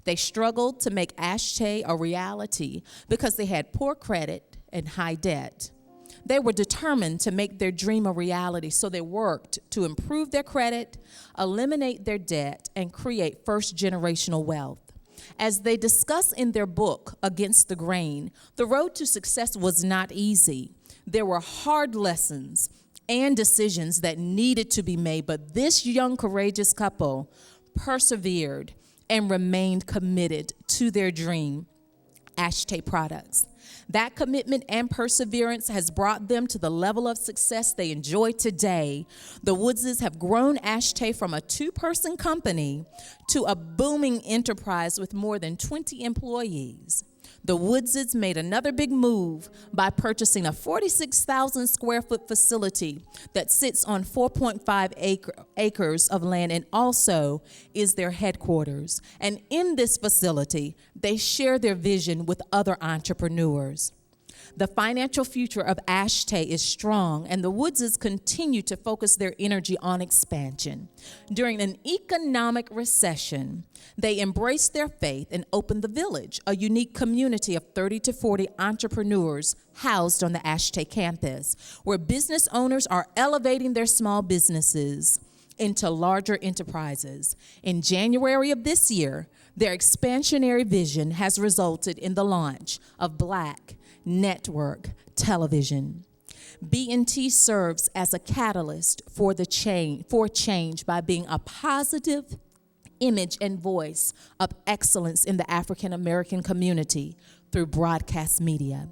They struggled to make Ashtay a reality because they had poor credit and high debt. They were determined to make their dream a reality, so they worked to improve their credit, eliminate their debt, and create first-generational wealth. As they discuss in their book, Against the Grain, the road to success was not easy. There were hard lessons and decisions that needed to be made, but this young, courageous couple persevered and remained committed to their dream, Ashtay Products. That commitment and perseverance has brought them to the level of success they enjoy today. The Woodses have grown Ashtay from a two-person company to a booming enterprise with more than 20 employees. The Woodses made another big move by purchasing a 46,000 square foot facility that sits on 4.5 acres of land and also is their headquarters. And in this facility, they share their vision with other entrepreneurs. The financial future of Ashtay is strong, and the Woodses continue to focus their energy on expansion. During an economic recession, they embraced their faith and opened the Village, a unique community of 30 to 40 entrepreneurs housed on the Ashtay campus, where business owners are elevating their small businesses into larger enterprises. In January of this year, their expansionary vision has resulted in the launch of Black Network Television. B&T serves as a catalyst for change by being a positive image and voice of excellence in the African American community through broadcast media.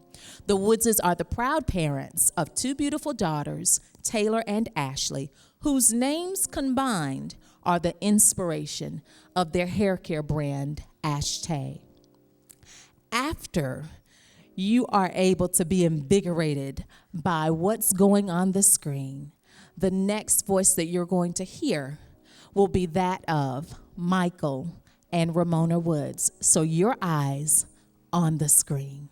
The Woodses are the proud parents of two beautiful daughters, Taylor and Ashley, whose names combined are the inspiration of their hair care brand, Ashtay. After you are able to be invigorated by what's going on the screen, the next voice that you're going to hear will be that of Michael and Ramona Woods. So your eyes on the screen.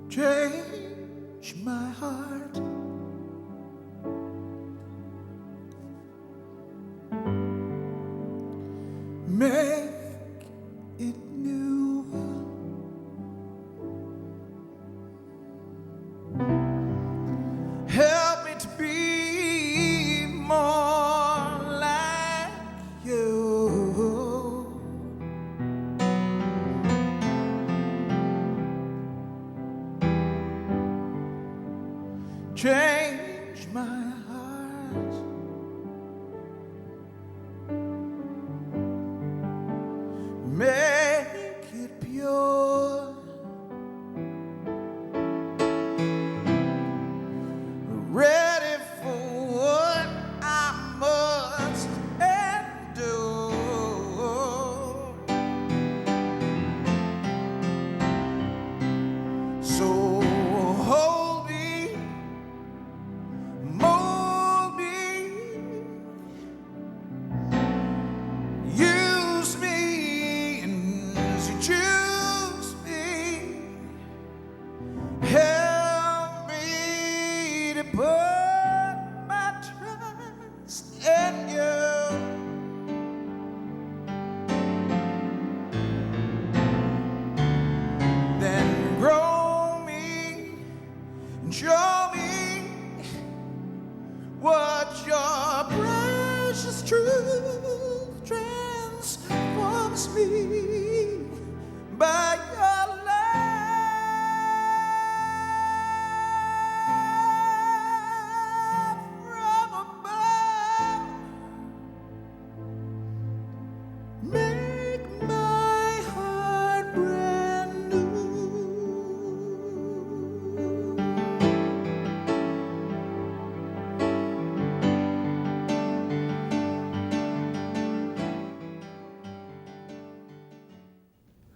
Change my heart, make it new. Help me to be more like you. Change my heart, make it pure, ready for what I must endure. So hold me, mold me, use me as you choose me. Help me to put my trust in you. Then grow me and show me what your precious truth transforms me by your love from above. Make my heart brand new.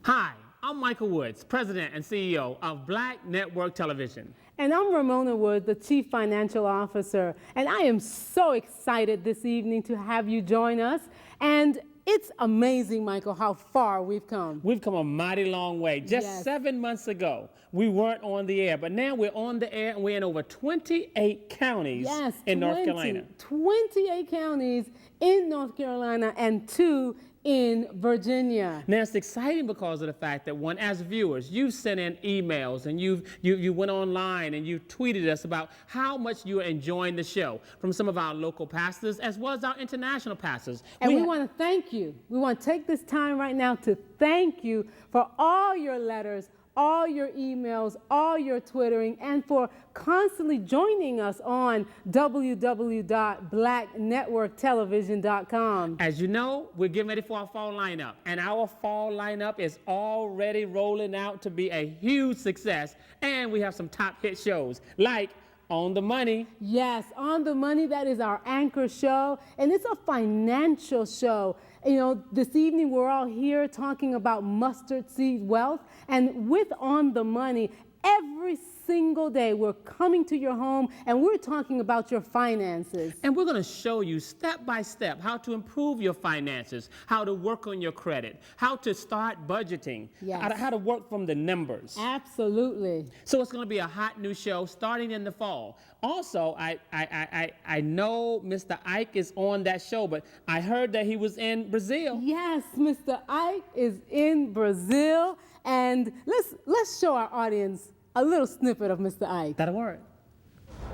Hi, I'm Michael Woods, President and CEO of Black Network Television. And I'm Ramona Woods, the Chief Financial Officer. And I am so excited this evening to have you join us. And it's amazing, Michael, how far we've come. We've come a mighty long way. Just Yes. 7 months ago, we weren't on the air, but now we're on the air and we're in over 28 counties Yes, in North Carolina. 28 counties in North Carolina and 2 in Virginia. Now it's exciting because of the fact that as viewers, you've sent in emails and you went online and you tweeted us about how much you are enjoying the show from some of our local pastors as well as our international pastors. And we want to thank you. We want to take this time right now to thank you for all your letters, all your emails, all your Twittering, and for constantly joining us on www.blacknetworktelevision.com. As you know, we're getting ready for our fall lineup, and our fall lineup is already rolling out to be a huge success, and we have some top hit shows like On the Money. Yes, On the Money, that is our anchor show, and it's a financial show. You know, this evening we're all here talking about mustard seed wealth, and with On the Money, every single day we're coming to your home and we're talking about your finances. And we're going to show you step by step how to improve your finances, how to work on your credit, how to start budgeting, Yes. how to work from the numbers. Absolutely. So it's going to be a hot new show starting in the fall. Also, I know Mr. Ike is on that show, but I heard that he was in Brazil. Yes, Mr. Ike is in Brazil, and let's show our audience a little snippet of Mr. Ike. That'll work.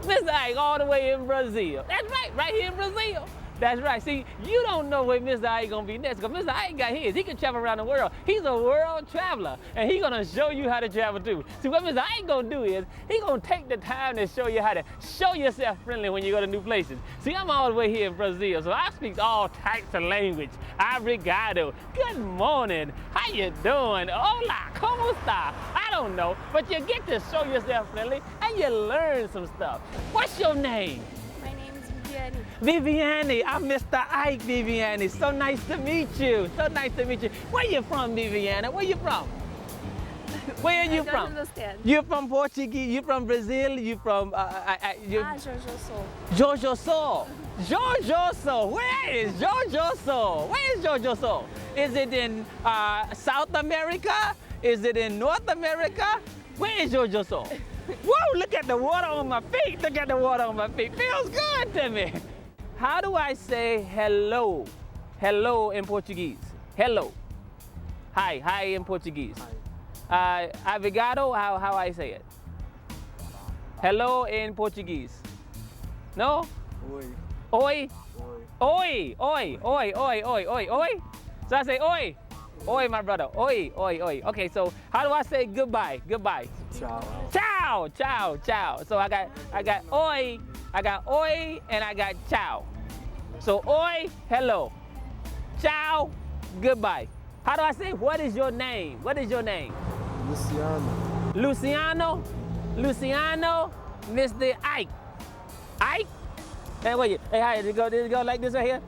Mr. Ike all the way in Brazil. That's right here in Brazil. That's right. See, you don't know where Mr. Ike gonna be next, because Mr. Ike got his. He can travel around the world. He's a world traveler, and he's gonna show you how to travel too. See, what Mr. Ike gonna do is, he gonna take the time to show you how to show yourself friendly when you go to new places. See, I'm all the way here in Brazil, so I speak all types of language. Obrigado. Good morning. How you doing? Hola, como está? I don't know, but you get to show yourself friendly, and you learn some stuff. What's your name? My name is Viviane. Viviane, I'm Mr. Ike, Viviane. So nice to meet you. So nice to meet you. Where you from, Viviane? Where you from? Where are you I don't from? understand. You from Portuguese? You from Brazil? You from Jojo Sou. Jojo Sou. Jojo Sou. Where is Jojo Sou? Where is Jojo Sou? Is it in South America? Is it in North America? Where is Jojo Sou? Whoa, look at the water on my feet. Look at the water on my feet. Feels good to me. How do I say hello? Hello in Portuguese. Hello. Hi. Hi in Portuguese. Obrigado, how I say it? Hello in Portuguese. No? Oi. Oi? Oi. Oi. Oi. So I say oi. Oi, my brother. Oi. Okay, so how do I say goodbye? Goodbye. Ciao. Ciao. So I got oi, and I got ciao. So oi, hello. Ciao, goodbye. How do I say, what is your name? What is your name? Luciano. Luciano, Mr. Ike. Ike? Hey, wait, hey, how did it go like this right here?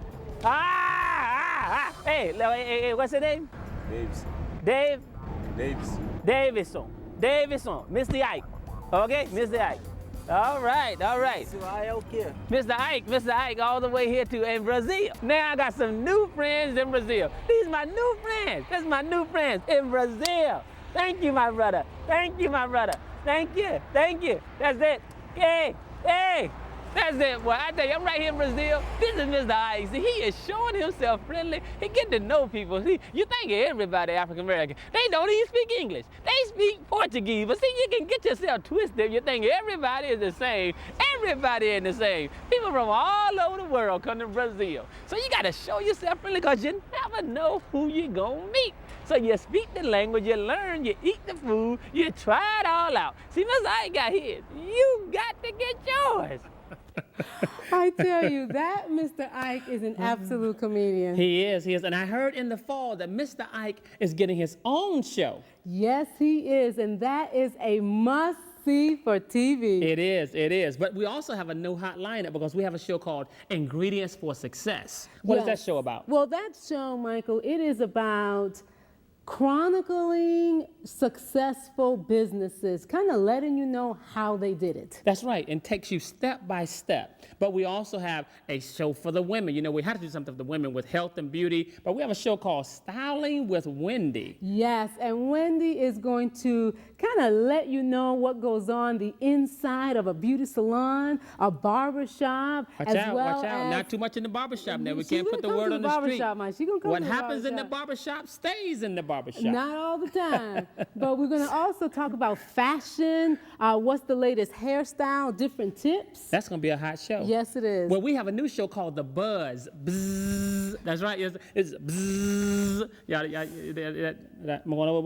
Hey, what's your name? Davis. Davison, Mr. Ike. Okay, Mr. Ike. All right. Mr. Ike, all the way here to in Brazil. Now I got some new friends in Brazil. These are my new friends. This is my new friends in Brazil. Thank you, my brother. Thank you. That's it. Hey. That's it, boy. I tell you, I'm right here in Brazil. This is Mr. Ike. See, he is showing himself friendly. He getting to know people. See, you think everybody African American. They don't even speak English. They speak Portuguese. But see, you can get yourself twisted. You think everybody is the same. Everybody is the same. People from all over the world come to Brazil. So you got to show yourself friendly, because you never know who you're going to meet. So you speak the language, you learn, you eat the food, you try it all out. See, Mr. Ike got his. You got to get yours. I tell you, that Mr. Ike is an absolute comedian. He is. And I heard in the fall that Mr. Ike is getting his own show. Yes, he is, and that is a must-see for TV. It is. But we also have a new hot lineup, because we have a show called Ingredients for Success. What is that show about? Well, that show, Michael, it is about chronicling successful businesses, kind of letting you know how they did it. That's right, and takes you step by step. But we also have a show for the women. You know, we had to do something for the women with health and beauty, but we have a show called Styling with Wendy. Yes, and Wendy is going to kind of let you know what goes on the inside of a beauty salon, a barbershop, Watch as out, well watch out. as... Not too much in the barbershop now. We She's can't gonna put the come word to on the the street. barbershop, Mike. She's gonna come What to the happens in the barbershop. barbershop stays in the barbershop. Not all the time. But we're going to also talk about fashion, what's the latest hairstyle, different tips. That's going to be a hot show. Yes, it is. Well, we have a new show called The Buzz. Bzzz. That's right. It's bzzz. One more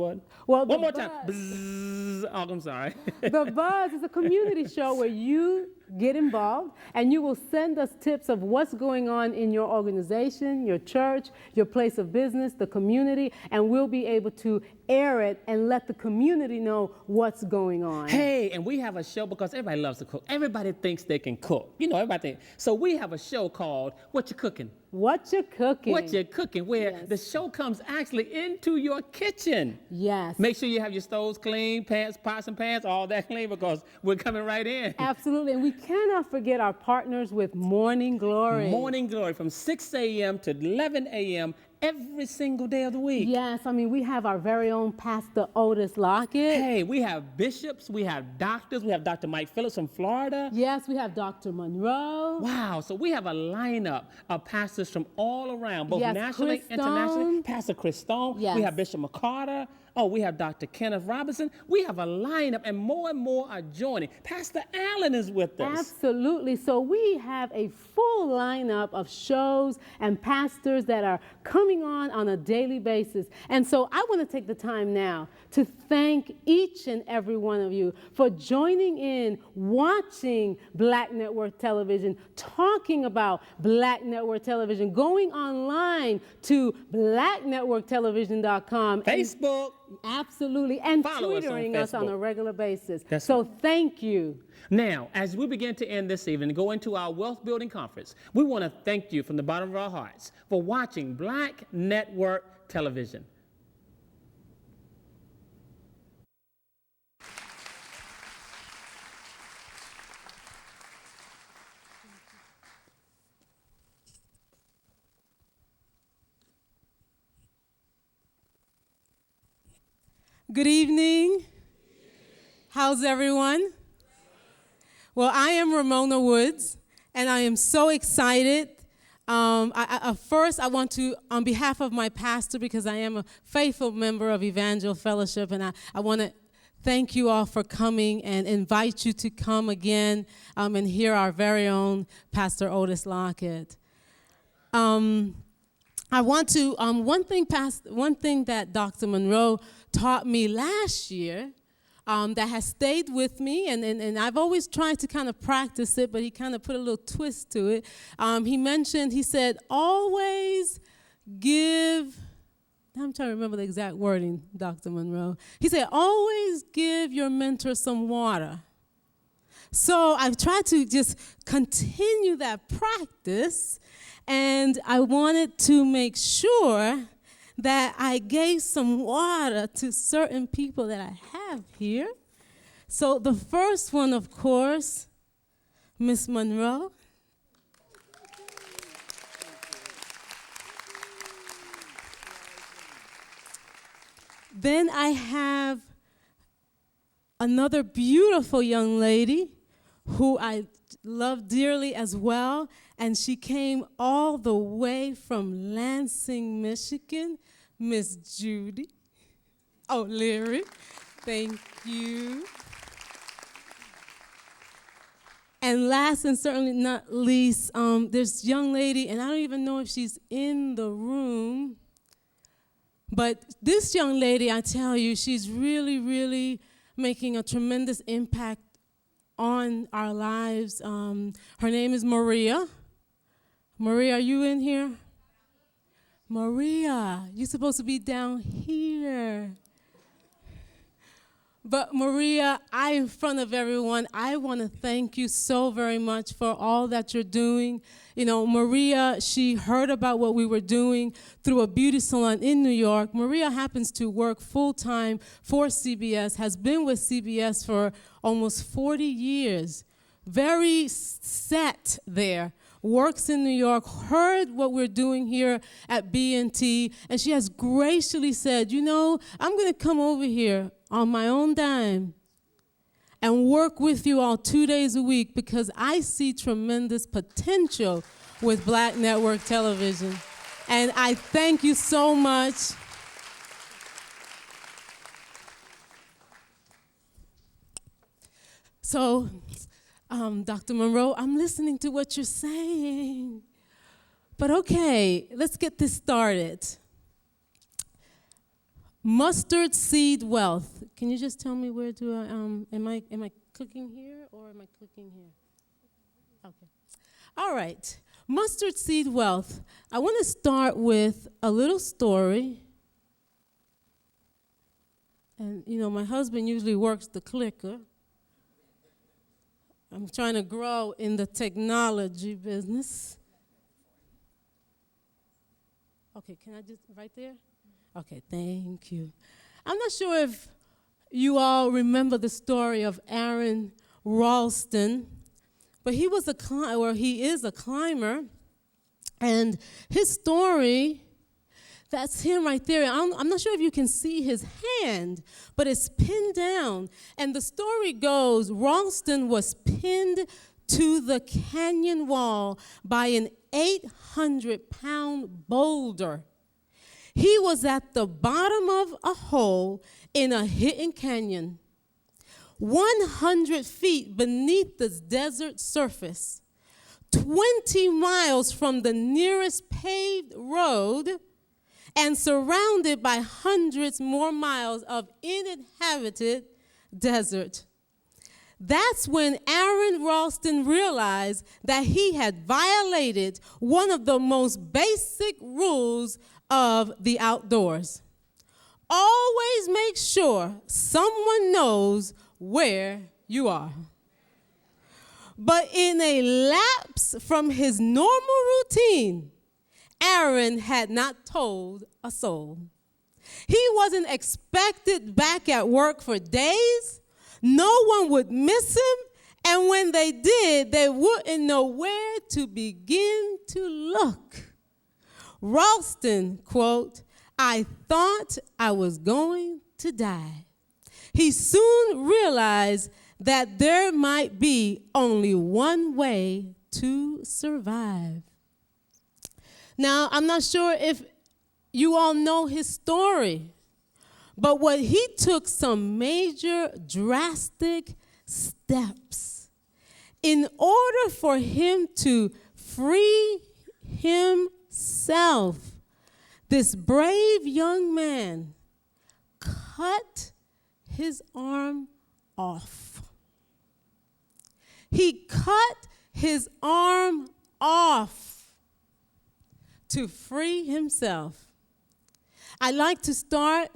Well, One The more time. Buzz. Bzzz. Oh, I'm sorry. The Buzz is a community show where you get involved and you will send us tips of what's going on in your organization, your church, your place of business, the community, and we'll be able to air it and let the community know what's going on. Hey, and we have a show because everybody loves to cook. Everybody thinks they can cook. You know, everybody thinks. So we have a show called What You Cooking? What you cooking? What You Cooking, where Yes. the show comes actually into your kitchen. Yes. Make sure you have your stoves clean, pots and pans, all that clean because we're coming right in. Absolutely, and we cannot forget our partners with Morning Glory. Morning Glory from 6 a.m. to 11 a.m. every single day of the week. Yes, I mean, we have our very own Pastor Otis Lockett. Hey, we have bishops, we have doctors, we have Dr. Mike Phillips from Florida. Yes, we have Dr. Monroe. Wow, so we have a lineup of pastors from all around, both Yes, nationally, Chris internationally. Stone. Pastor Chris Stone. Yes. We have Bishop McCarter. Oh, we have Dr. Kenneth Robinson. We have a lineup, and more are joining. Pastor Allen is with us. Absolutely. So we have a full lineup of shows and pastors that are coming on a daily basis. And so I want to take the time now to thank each and every one of you for joining in, watching Black Network Television, talking about Black Network Television, going online to blacknetworktelevision.com. Facebook. Absolutely. And Follow us on twittering us on Facebook. a regular basis. That's so right. thank you. Now, as we begin to end this evening and go into our wealth building conference, we want to thank you from the bottom of our hearts for watching Black Network Television. Good evening. How's everyone? Well, I am Ramona Woods, and I am so excited. First, I want to, on behalf of my pastor, because I am a faithful member of Evangel Fellowship, and I want to thank you all for coming and invite you to come again and hear our very own Pastor Otis Lockett. I want to, one thing that Dr. Monroe taught me last year that has stayed with me, and I've always tried to kind of practice it, but he kind of put a little twist to it. He said, always give, I'm trying to remember the exact wording, Dr. Monroe. He said, always give your mentor some water. So I've tried to just continue that practice, and I wanted to make sure that I gave some water to certain people that I have here. So the first one, of course, Miss Monroe. Then I have another beautiful young lady who I love dearly as well, and she came all the way from Lansing, Michigan, Miss Judy O'Leary. Thank you. And last and certainly not least, there's a young lady, and I don't even know if she's in the room, but this young lady, I tell you, she's really, really making a tremendous impact on our lives. Her name is Maria. Maria, are you in here? Maria, you're supposed to be down here. But Maria, in front of everyone, I want to thank you so very much for all that you're doing. You know, Maria, she heard about what we were doing through a beauty salon in New York. Maria happens to work full-time for CBS, has been with CBS for almost 40 years. Very set there. Works in New York, heard what we're doing here at B&T, and she has graciously said, you know, I'm going to come over here on my own dime and work with you all 2 days a week because I see tremendous potential with Black Network Television. And I thank you so much. So, Dr. Monroe, I'm listening to what you're saying. But okay, let's get this started. Mustard seed wealth. Can you just tell me where do I, am I clicking here or am I clicking here? Okay. All right. Mustard seed wealth. I want to start with a little story. And, you know, my husband usually works the clicker. I'm trying to grow in the technology business. Okay, can I just, right there? Okay, thank you. I'm not sure if you all remember the story of Aaron Ralston, but he was he is a climber, and his story, that's him right there. I'm not sure if you can see his hand, but it's pinned down. And the story goes, Ralston was pinned to the canyon wall by an 800-pound boulder. He was at the bottom of a hole in a hidden canyon, 100 feet beneath the desert surface, 20 miles from the nearest paved road, and surrounded by hundreds more miles of uninhabited desert. That's when Aaron Ralston realized that he had violated one of the most basic rules of the outdoors. Always make sure someone knows where you are. But in a lapse from his normal routine, Aaron had not told a soul. He wasn't expected back at work for days. No one would miss him, and when they did, they wouldn't know where to begin to look. Ralston, quote, I thought I was going to die. He soon realized that there might be only one way to survive. Now, I'm not sure if you all know his story, but he took some major drastic steps in order for him to free himself. This brave young man cut his arm off. He cut his arm off to free himself. I'd like to start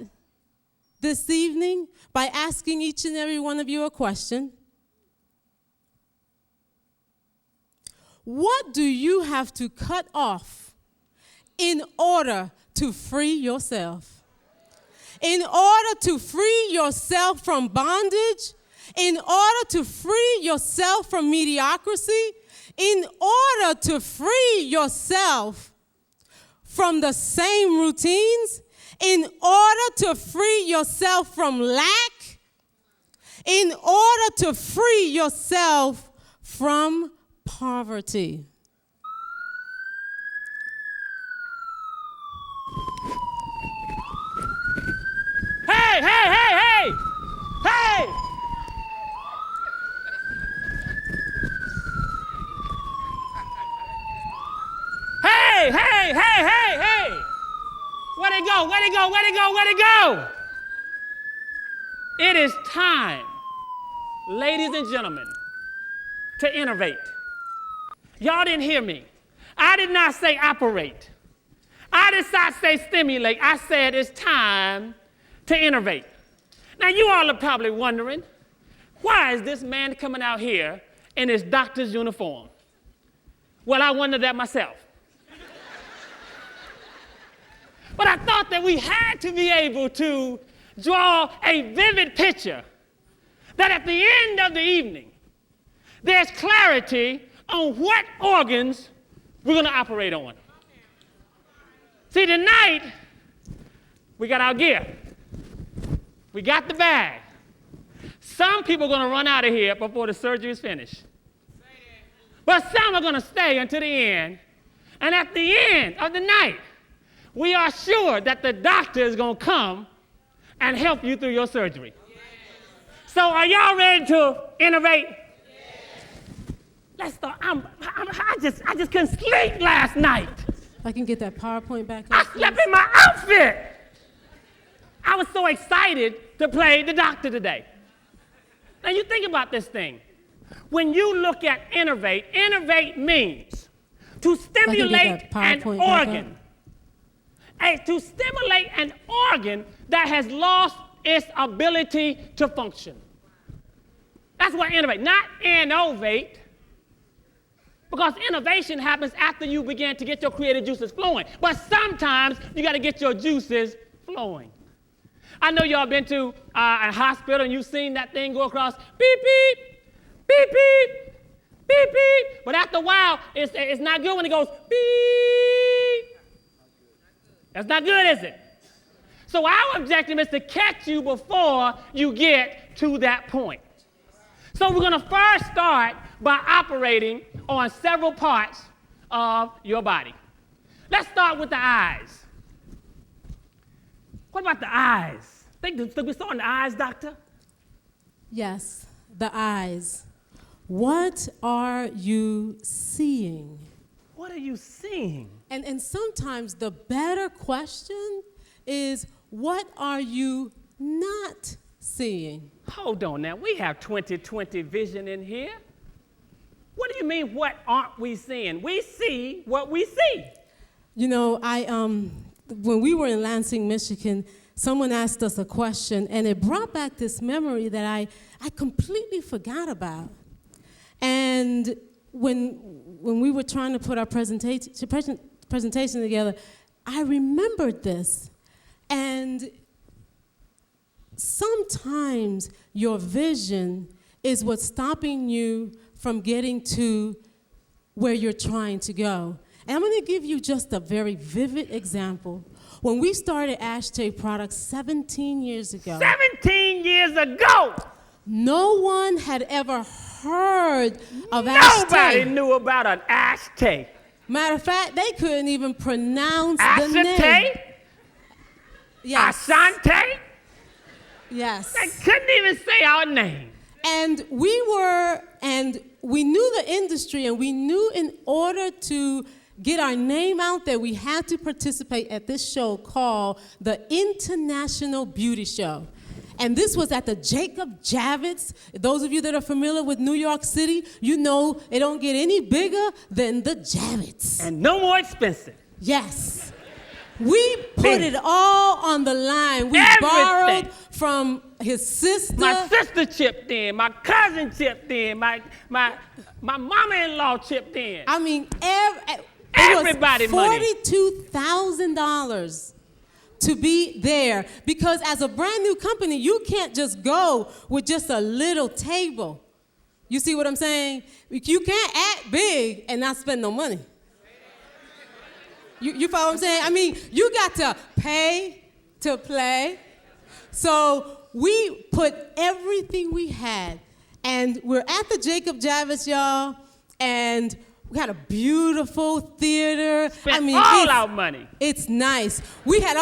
this evening by asking each and every one of you a question. What do you have to cut off in order to free yourself? In order to free yourself from bondage, in order to free yourself from mediocrity, in order to free yourself from the same routines, in order to free yourself from lack, in order to free yourself from poverty. Hey, hey, hey, hey! Hey! Hey, hey, hey, hey, hey! Where'd it go? Where'd it go? Where'd it go? Where'd it go? It is time, ladies and gentlemen, to innovate. Y'all didn't hear me. I did not say operate. I did not say stimulate. I said it's time to innovate. Now, you all are probably wondering, why is this man coming out here in his doctor's uniform? Well, I wondered that myself. But I thought that we had to be able to draw a vivid picture that at the end of the evening, there's clarity on what organs we're going to operate on. See, tonight, we got our gear. We got the bag. Some people are going to run out of here before the surgery is finished. But some are going to stay until the end. And at the end of the night, we are sure that the doctor is going to come and help you through your surgery. So are y'all ready to innovate? Let's start. I just couldn't sleep last night. I can get that PowerPoint back I up. slept in my outfit. I was so excited to play the doctor today. Now you think about this thing. When you look at innovate means to stimulate an organ. To stimulate an organ that has lost its ability to function. That's what innovate, not innovate. Because innovation happens after you begin to get your creative juices flowing. But sometimes you got to get your juices flowing. I know y'all been to a hospital and you've seen that thing go across, beep, beep, beep, beep, beep, beep. But after a while, it's not good when it goes beep. That's not good, is it? So our objective is to catch you before you get to that point. So we're going to first start by operating on several parts of your body. Let's start with the eyes. What about the eyes? Think we start on the eyes, doctor? Yes, the eyes. What are you seeing? What are you seeing? And sometimes the better question is, what are you not seeing? Hold on now. We have 20/20 vision in here. What do you mean, what aren't we seeing? We see what we see. You know, when we were in Lansing, Michigan, someone asked us a question, and it brought back this memory that I completely forgot about. And when we were trying to put our presentation together, I remembered this. And sometimes your vision is what's stopping you from getting to where you're trying to go. And I'm going to give you just a very vivid example. When we started Ashtray Products 17 years ago. 17 years ago! No one had ever heard of Ashtray. Nobody knew about an ashtray. Matter of fact, they couldn't even pronounce the Ashtray? name. Yes. Ashante? Yes. They couldn't even say our name. And we knew the industry, and we knew in order to get our name out there, we had to participate at this show called the International Beauty Show. And this was at the Jacob Javits. Those of you that are familiar with New York City, you know it don't get any bigger than the Javits. And no more expensive. Yes. We put it all on the line. We Everything. borrowed from his sister. My sister chipped in. My cousin chipped in. My mama-in-law chipped in. I mean, Everybody it money. was $42,000 to be there. Because as a brand new company, you can't just go with just a little table. You see what I'm saying? You can't act big and not spend no money. You follow what I'm saying? I mean, you got to pay to play. So we put everything we had, and we're at the Jacob Javits, y'all, and we had a beautiful theater. Spent all our money. It's nice. We had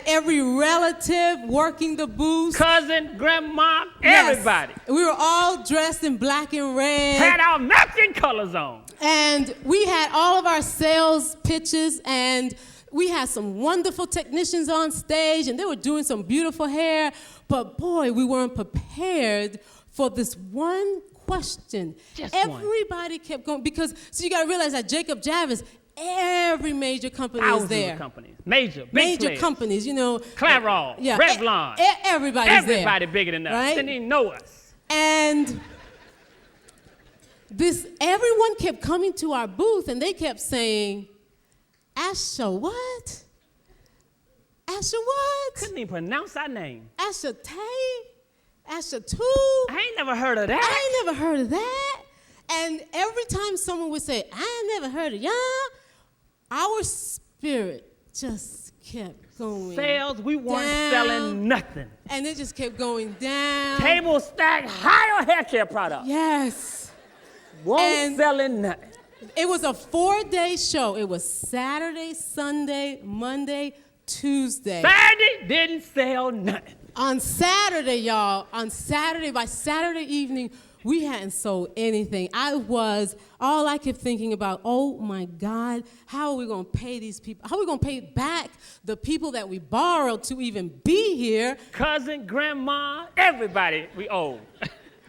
every relative working the booth. Cousin, grandma, Yes. everybody. We were all dressed in black and red. Had our matching colors on. And we had all of our sales pitches, and we had some wonderful technicians on stage, and they were doing some beautiful hair. But boy, we weren't prepared for this one question. Just one. Everybody kept going, because, so you got to realize that Jacob Javits, every major company Thousands is there. of companies. Major, big Major players. companies, you know. Clairol, Yeah, Revlon. Everybody's there. Everybody bigger than us. Right? Didn't even know us. And everyone kept coming to our booth and they kept saying, Asha what? Asha what? Couldn't even pronounce our name. Asha Tay? Asha Two? I ain't never heard of that. I ain't never heard of that. And every time someone would say, I ain't never heard of y'all, our spirit just kept going Sales, we weren't down, selling nothing. and it just kept going down. Table stacked higher hair care products. Yes. Won't selling nothing. It was a 4-day show. It was Saturday, Sunday, Monday, Tuesday. Saturday didn't sell nothing. On Saturday, y'all, by Saturday evening, we hadn't sold anything. All I kept thinking about, oh my God, how are we gonna pay these people? How are we gonna pay back the people that we borrowed to even be here? Cousin, grandma, everybody we owe.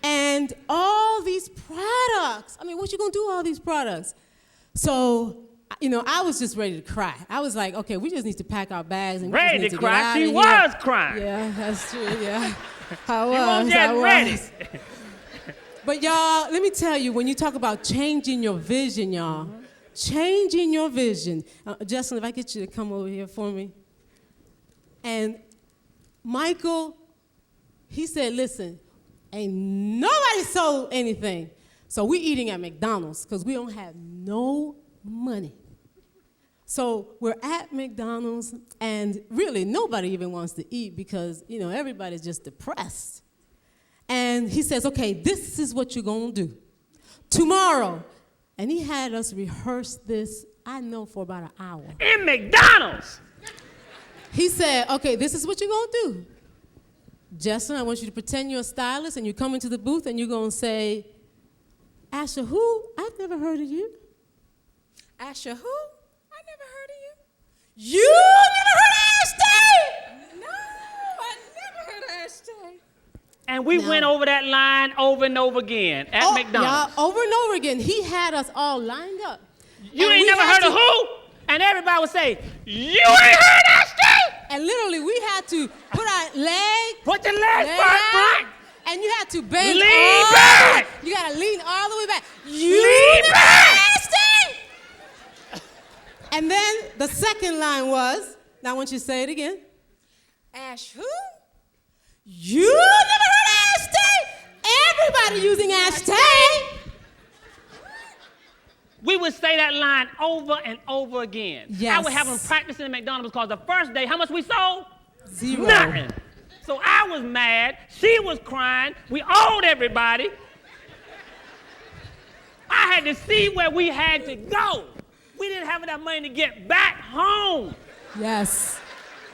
And all these products. I mean, what you gonna do with all these products? So, you know, I was just ready to cry. I was like, okay, we just need to pack our bags and we just Ready need to to cry. get out She of was here. crying. Yeah, that's true. Yeah, I You was. weren't just I was. ready. But y'all, let me tell you, when you talk about changing your vision, y'all, changing your vision. Justin, if I get you to come over here for me. And Michael, he said, listen, ain't nobody sold anything. So we eating at McDonald's because we don't have no money. So we're at McDonald's, and really nobody even wants to eat because, you know, everybody's just depressed. And he says, okay, this is what you're going to do. Tomorrow. And he had us rehearse this, I know, for about an hour. In McDonald's. He said, okay, this is what you're going to do. Justin, I want you to pretend you're a stylist, and you come into the booth, and you're going to say, Asha, who? I've never heard of you. Asha, who? I never heard of you. You never heard of Ashtay? No, I never heard of Asha. And we No. went over that line over and over again at McDonald's. Y'all, over and over again, he had us all lined up. You And ain't we never had heard of to- who? And everybody would say, you ain't heard that shit? And literally, we had to put our leg Put your legs leg front, out, front. and you had to bend Lean all back. the way. You got to lean all the way back. Lean never back. heard Ashtay? And then the second line was, now I want you to say it again. Ash who? You never heard Ashtay? Everybody using Ashtay. We would say that line over and over again. Yes. I would have them practicing in McDonald's because the first day, how much we sold? Zero. Nothing. So I was mad. She was crying. We owed everybody. I had to see where we had to go. We didn't have enough money to get back home. Yes.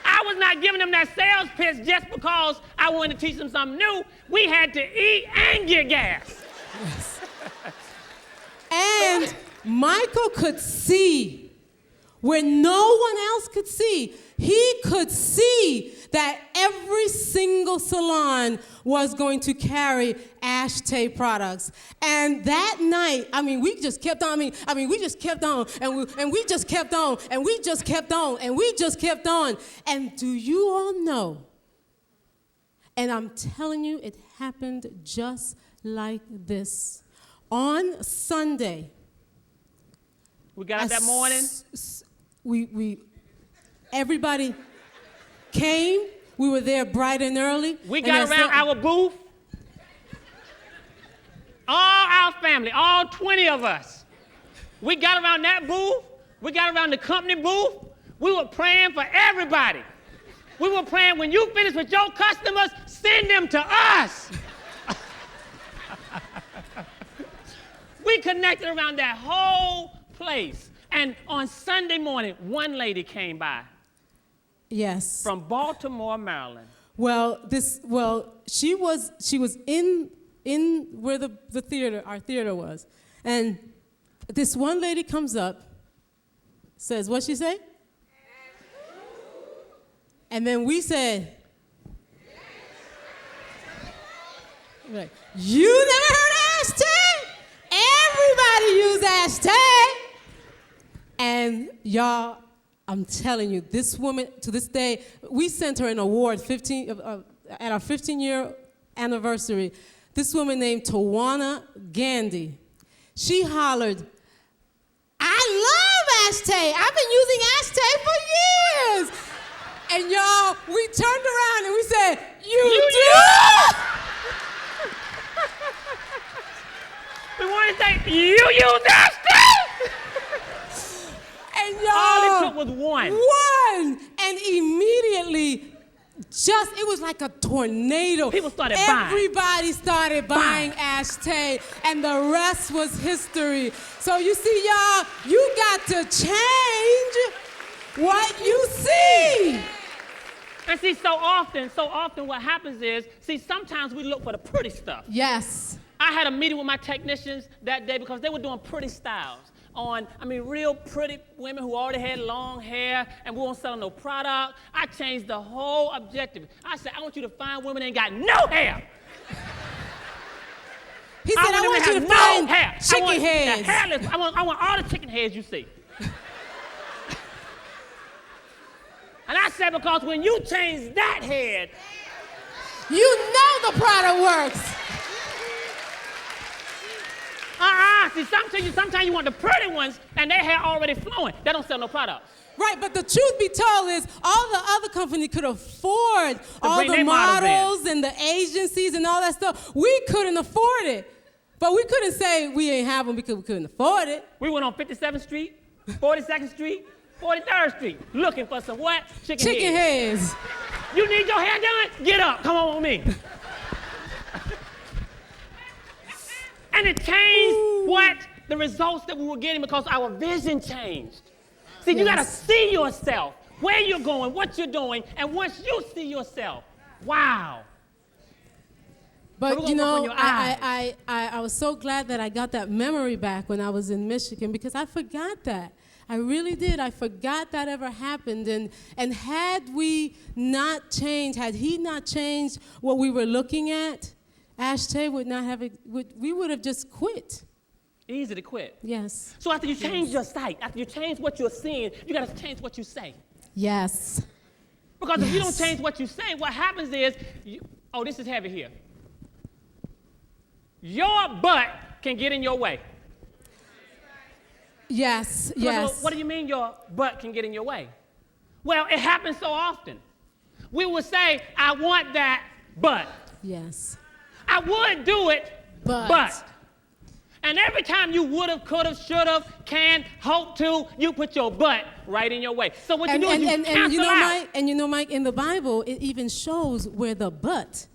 I was not giving them that sales pitch just because I wanted to teach them something new. We had to eat and get gas. And Michael could see where no one else could see. He could see that every single salon was going to carry Ashtay products. And that night, we just kept on, we just kept on, and we just kept on, and we just kept on, and we just kept on. And do you all know, and I'm telling you, it happened just like this. On Sunday, We got up that morning. Everybody came. We were there bright and early. We and got at around our booth. All our family, all 20 of us. We got around that booth. We got around the company booth. We were praying for everybody. We were praying, when you finish with your customers, send them to us. We connected around that whole place. And on Sunday morning, one lady came by Yes. from Baltimore, Maryland. She was in where the theater, our theater was. And this one lady comes up, says, what'd she say? And then we said, right, you never heard Ashtay? Everybody use Ashtay. And y'all, I'm telling you, this woman, to this day, we sent her an award at our 15-year anniversary. This woman named Tawana Gandhi. She hollered, I love Ashtay. I've been using Ashtay for years. And y'all, we turned around and we said, you do? We want to say, you use Ashtay? And y'all, all it took was one. One. And immediately, it was like a tornado. People started buying. Everybody started buying Ashtay, and the rest was history. So you see, y'all, you got to change what you see. And see, so often what happens is, sometimes we look for the pretty stuff. Yes. I had a meeting with my technicians that day because they were doing pretty styles on, real pretty women who already had long hair and we weren't selling no product. I changed the whole objective. I said, I want you to find women that ain't got no hair. He said, I want you to find chicken heads. Hairless. I want all the chicken heads you see. And I said, because when you change that head, you know the product works. See, sometimes you want the pretty ones and their hair already flowing. They don't sell no products. Right, but the truth be told is all the other company could afford all the models and the agencies and all that stuff. We couldn't afford it. But we couldn't say we ain't have them because we couldn't afford it. We went on 57th Street, 42nd Street, 43rd Street, looking for some what? Chicken heads. You need your hair done? Get up, come on with me. And it changed what? The results that we were getting because our vision changed. See, you gotta see yourself, where you're going, what you're doing, and once you see yourself, wow. But so you know, I was so glad that I got that memory back when I was in Michigan because I forgot that. I really did. I forgot that ever happened. And had we not changed, had he not changed what we were looking at, Ashtay would not have, we would have just quit. Easy to quit. Yes. So after you change your sight, after you change what you're seeing, you got to change what you say. Yes. Because if you don't change what you say, what happens is, this is heavy here. Your butt can get in your way. Yes, yes. What do you mean your butt can get in your way? Well, it happens so often. We will say, I want that butt. Yes. I would do it, but. And every time you would have, could have, should have, can, hope to, you put your butt right in your way. So what you do is you cancel out. Mike, in the Bible, it even shows where the butt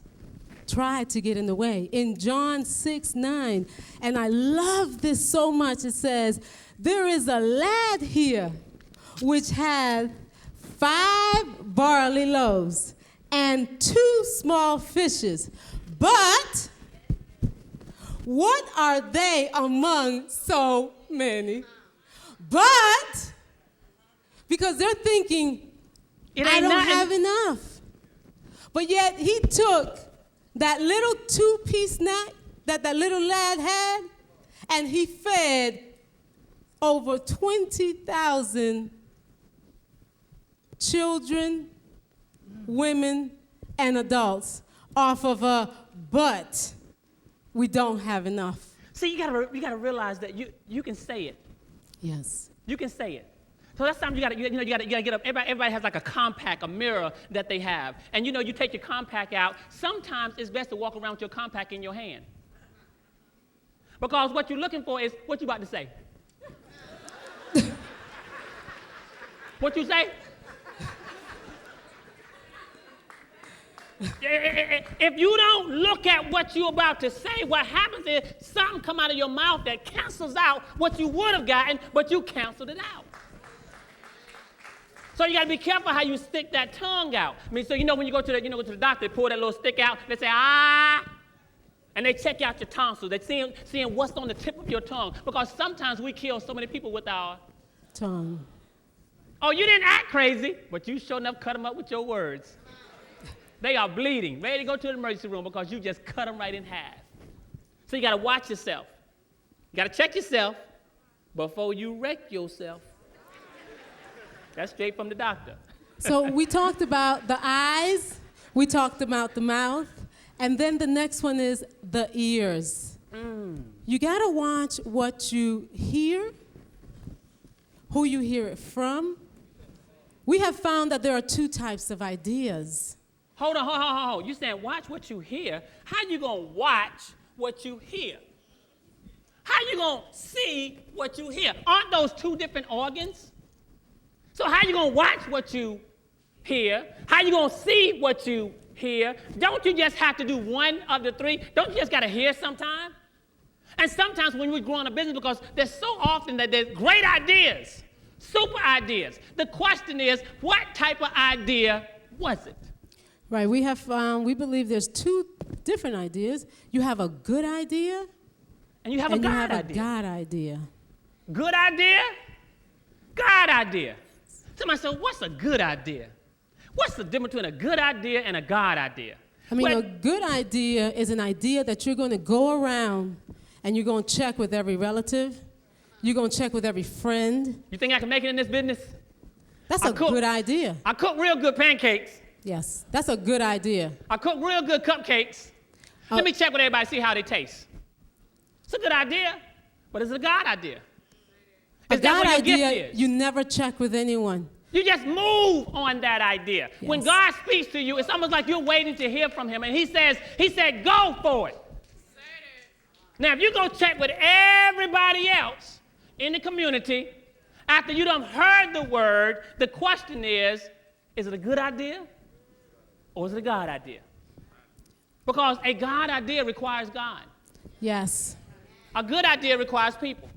tried to get in the way. In John 6:9, and I love this so much, it says, there is a lad here which had 5 barley loaves and 2 small fishes, but what are they among so many? But, because they're thinking, I don't have enough. But yet he took that little 2-piece snack that little lad had, and he fed over 20,000 children, women, and adults off of a but we don't have enough. See, you gotta realize that you can say it. Yes. You can say it. So that's time you gotta get up. Everybody has like a compact, a mirror that they have. And you take your compact out. Sometimes it's best to walk around with your compact in your hand. Because what you're looking for is, what you about to say? What you say? If you don't look at what you're about to say, what happens is something come out of your mouth that cancels out what you would have gotten, but you canceled it out. So you got to be careful how you stick that tongue out. So when you go to the doctor, they pull that little stick out, they say, and they check out your tonsils. They're seeing what's on the tip of your tongue. Because sometimes we kill so many people with our tongue. Oh, you didn't act crazy, but you sure enough cut them up with your words. They are bleeding, ready to go to the emergency room because you just cut them right in half. So you got to watch yourself. You got to check yourself before you wreck yourself. That's straight from the doctor. So we talked about the eyes, we talked about the mouth, and then the next one is the ears. You gotta watch what you hear, who you hear it from. We have found that there are two types of ideas. Hold on. You saying watch what you hear. How you gonna watch what you hear? How you gonna see what you hear? Aren't those two different organs? So how you gonna watch what you hear? How you gonna see what you hear? Don't you just have to do one of the three? Don't you just gotta hear sometime? And sometimes when we grow in a business, because there's so often that there's great ideas, super ideas. The question is, what type of idea was it? Right, we believe there's two different ideas. You have a good idea, And you have a God idea. God idea. Good idea? God idea. Somebody said, what's a good idea? What's the difference between a good idea and a God idea? I mean, Well, a good idea is an idea that you're going to go around and you're going to check with every relative. You're going to check with every friend. you think I can make it in this business? That's I a cook- good idea. I cook real good pancakes. Yes, that's a good idea. I cook real good cupcakes. Let me check with everybody, see how they taste. It's a good idea, but it's a God idea. A Is that God what your gift idea, is? you never check with anyone. You just move on that idea. Yes. When God speaks to you, it's almost like you're waiting to hear from him, and he said, go for it. Now, if you go check with everybody else in the community, after you done heard the word, the question is it a good idea or is it a God idea? Because a God idea requires God. Yes. A good idea requires people.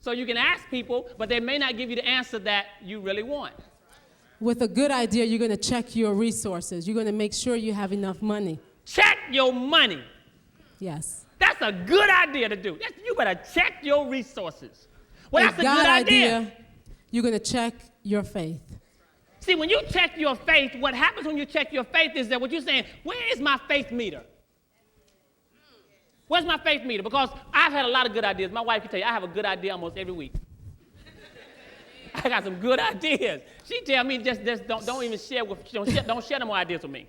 So you can ask people, but they may not give you the answer that you really want. With a good idea, you're going to check your resources. You're going to make sure you have enough money. Check your money. Yes. That's a good idea to do. You better check your resources. Well, that's a God good idea. You're going to check your faith. See, when you check your faith, what happens when you check your faith is that what you're saying, where is my faith meter? Where's my faith meter? Because I've had a lot of good ideas. My wife can tell you, I have a good idea almost every week. I got some good ideas. She tell me just don't even share with, don't share no more ideas with me.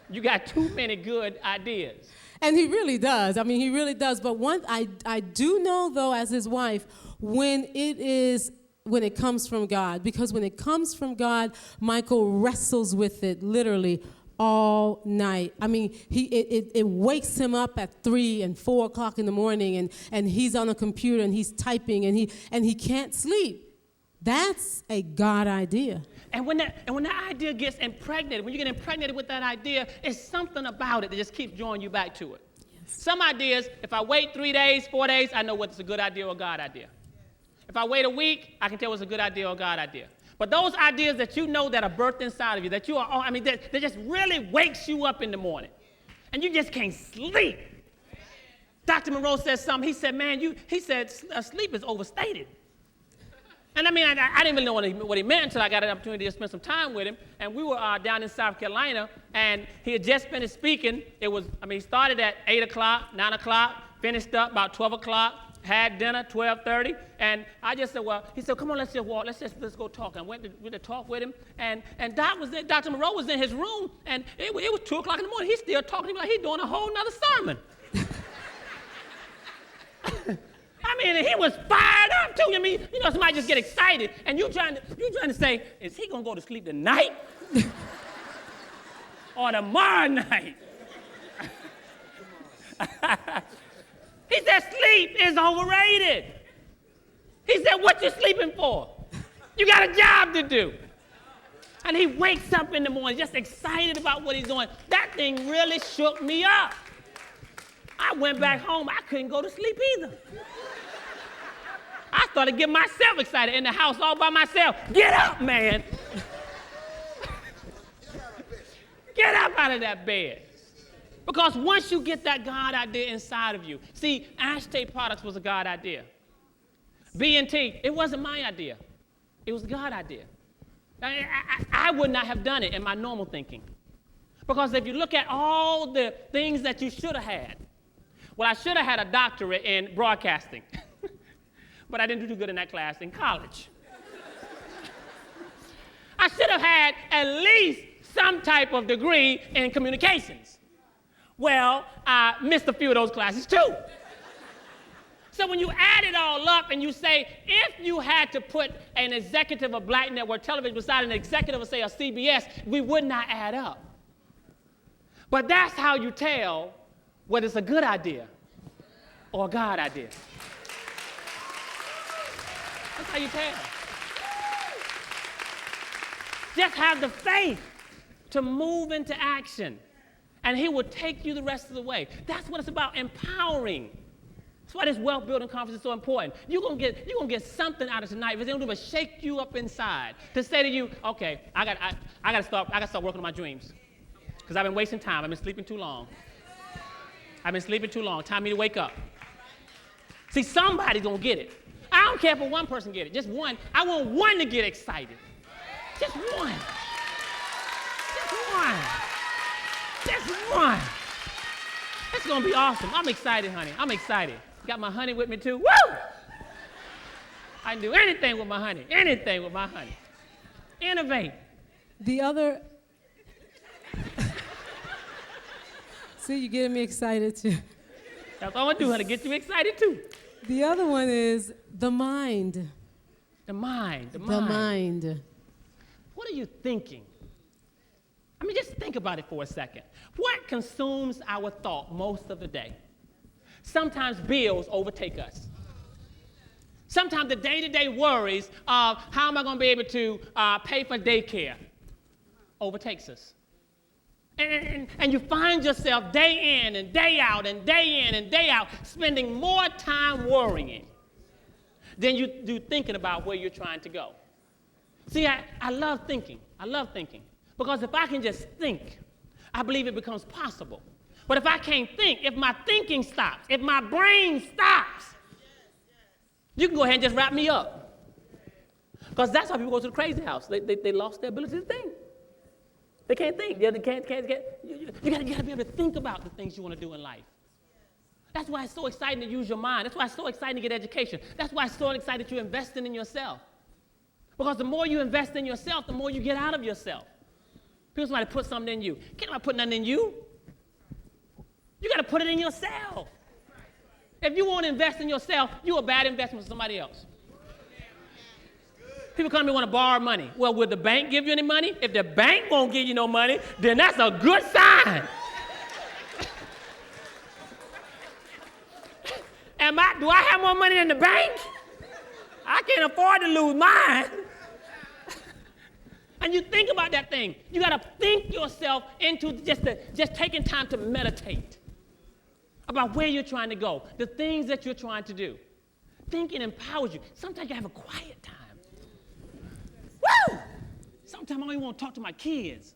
You got too many good ideas. And he really does. I mean, he really does. But I do know, though, as his wife, when it comes from God. Because when it comes from God, Michael wrestles with it literally all night. I mean, it wakes him up at 3 and 4 o'clock in the morning, and he's on a computer and he's typing and he can't sleep. That's a God idea. And when that idea gets impregnated, when you get impregnated with that idea, it's something about it that just keeps drawing you back to it. Yes. Some ideas, if I wait 3 days, 4 days, I know whether it's a good idea or a God idea. If I wait a week, I can tell what's a good idea or a God idea. But those ideas that you know that are birthed inside of you, that just really wakes you up in the morning, and you just can't sleep. Dr. Monroe said something. He said, man, sleep is overstated. And I mean, I didn't really know what he meant until I got an opportunity to spend some time with him. And we were down in South Carolina, and he had just finished speaking. He started at 8 o'clock, 9 o'clock, finished up about 12 o'clock, had dinner, 12:30. And I just said, he said, come on, let's just walk. Let's go talk. And I went to talk with him. And Dr. Monroe was in his room, and it was 2 o'clock in the morning. He's still talking to me like he's doing a whole nother sermon. I mean, he was fired up too. I mean, somebody just get excited, and you trying to say, is he gonna go to sleep tonight or tomorrow night? He said, sleep is overrated. He said, what you sleeping for? You got a job to do. And he wakes up in the morning just excited about what he's doing. That thing really shook me up. I went back home. I couldn't go to sleep either. I started getting myself excited in the house all by myself. Get up, man. Get up out of that bed. Because once you get that God idea inside of you, see, Ashtay Products was a God idea. B&T, it wasn't my idea. It was a God idea. I would not have done it in my normal thinking. Because if you look at all the things that you should have had, well, I should have had a doctorate in broadcasting. But I didn't do too good in that class in college. I should have had at least some type of degree in communications. Well, I missed a few of those classes too. So when you add it all up and you say, if you had to put an executive of Black Network Television beside an executive of, say, a CBS, we would not add up. But that's how you tell whether it's a good idea or a God idea. That's how you tell. Just have the faith to move into action, and he will take you the rest of the way. That's what it's about, empowering. That's why this wealth building conference is so important. You're gonna get something out of tonight. If it's gonna do but shake you up inside to say to you, okay, I gotta start working on my dreams. Because I've been wasting time. I've been sleeping too long. Time for me to wake up. See, somebody's gonna get it. I don't care if one person get it, just one. I want one to get excited. Just one. Just one. It's gonna be awesome. I'm excited, honey. I'm excited. Got my honey with me too. Woo! I can do anything with my honey. Innovate. The other, see, you're getting me excited too. That's all I want to do, honey, get you excited too. The other one is the mind. The mind. The mind. What are you thinking? I mean, just think about it for a second. What consumes our thought most of the day? Sometimes bills overtake us. Sometimes the day-to-day worries of how am I going to be able to pay for daycare overtakes us. And you find yourself day in and day out spending more time worrying than you do thinking about where you're trying to go. See, I love thinking. Because if I can just think, I believe it becomes possible. But if I can't think, if my thinking stops, if my brain stops, you can go ahead and just wrap me up. Because that's why people go to the crazy house. They lost their ability to think. They can't think. You gotta be able to think about the things you want to do in life. That's why it's so exciting to use your mind. That's why it's so exciting to get education. That's why it's so exciting that you're investing in yourself. Because the more you invest in yourself, the more you get out of yourself. People somebody put something in you. Can't nobody put nothing in you. You got to put it in yourself. If you want to invest in yourself, you're a bad investment for somebody else. People come to me and want to borrow money. Well, will the bank give you any money? If the bank won't give you no money, then that's a good sign. Do I have more money than the bank? I can't afford to lose mine. And you think about that thing. You got to think yourself into just taking time to meditate about where you're trying to go, the things that you're trying to do. Thinking empowers you. Sometimes you have a quiet time. Woo! Sometimes I don't even want to talk to my kids.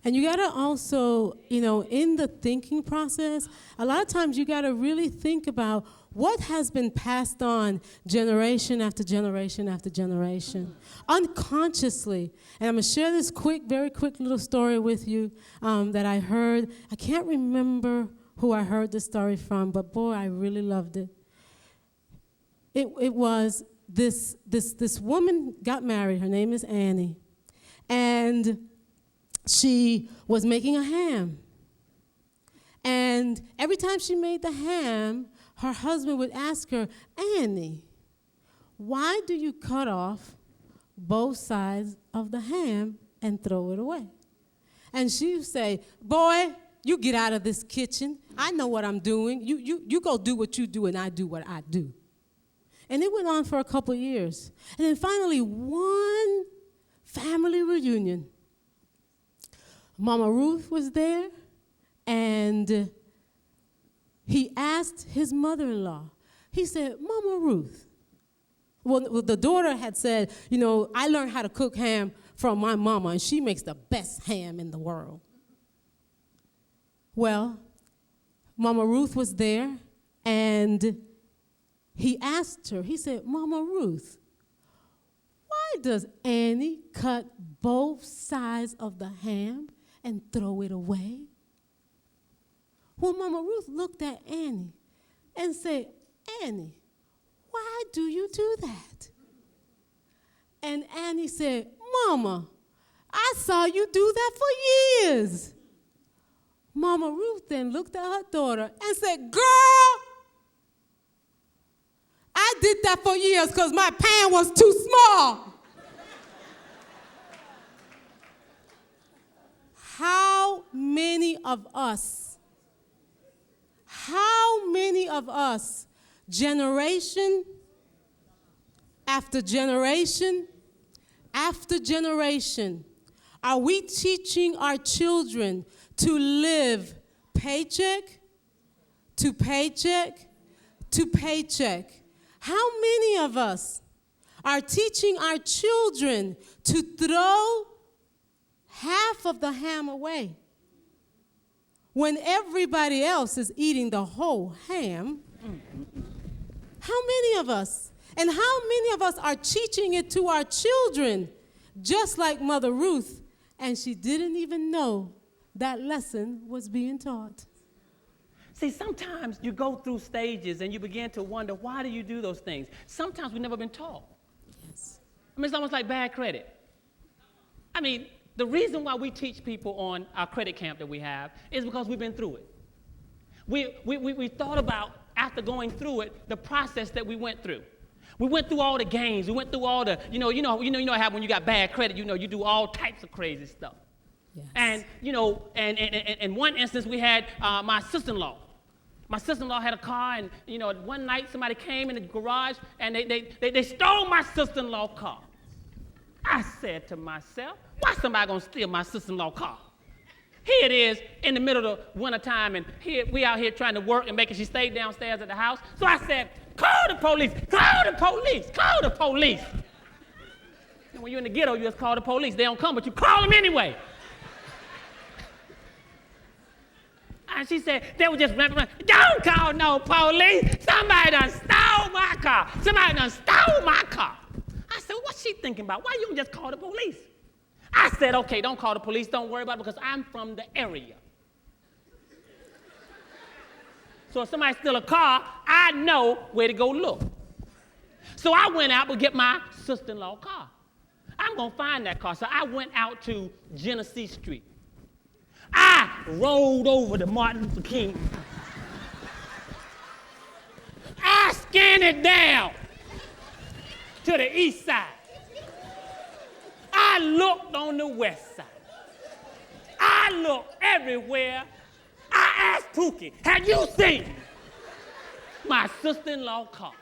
And you got to also, in the thinking process, a lot of times you got to really think about what has been passed on generation after generation after generation, unconsciously. And I'm going to share this very quick little story with you that I heard. I can't remember who I heard this story from, but boy, I really loved it. It was this woman got married. Her name is Annie. And she was making a ham. And every time she made the ham, her husband would ask her, Annie, why do you cut off both sides of the ham and throw it away? And she would say, boy, you get out of this kitchen. I know what I'm doing. You go do what you do and I do what I do. And it went on for a couple of years. And then finally, one family reunion. Mama Ruth was there, and he asked his mother-in-law. He said, Mama Ruth. Well, the daughter had said, I learned how to cook ham from my mama, and she makes the best ham in the world. Well, Mama Ruth was there, and he asked her, he said, Mama Ruth, why does Annie cut both sides of the ham and throw it away? Well, Mama Ruth looked at Annie and said, Annie, why do you do that? And Annie said, Mama, I saw you do that for years. Mama Ruth then looked at her daughter and said, girl, I did that for years because my pan was too small. How many of us, generation after generation after generation, are we teaching our children to live paycheck to paycheck to paycheck? How many of us are teaching our children to throw half of the ham away when everybody else is eating the whole ham? How many of us? And how many of us are teaching it to our children, just like Mother Ruth, and she didn't even know that lesson was being taught? See, sometimes you go through stages and you begin to wonder, why do you do those things? Sometimes we've never been taught. Yes. I mean, it's almost like bad credit. I mean, the reason why we teach people on our credit camp that we have is because we've been through it. We thought about, after going through it, the process that we went through. We went through all the games. We went through all the, you know how when you got bad credit, you do all types of crazy stuff. Yes. And, in one instance, we had my sister-in-law. My sister-in-law had a car, and, one night somebody came in the garage, and they stole my sister-in-law car. I said to myself, why somebody gonna steal my sister-in-law car? Here it is in the middle of the winter time, and we out here trying to work and making she stay downstairs at the house. So I said, call the police, call the police, call the police. And when you're in the ghetto, you just call the police. They don't come, but you call them anyway. And she said, they were just running around. Don't call no police. Somebody done stole my car. Somebody done stole my car. I said, what's she thinking about? Why you don't just call the police? I said, okay, don't call the police. Don't worry about it because I'm from the area. So if somebody steal a car, I know where to go look. So I went out to get my sister-in-law car. I'm going to find that car. So I went out to Genesee Street. I rolled over to Martin Luther King. I scanned it down to the east side. I looked on the west side. I looked everywhere. I asked Pookie, have you seen my sister-in-law car?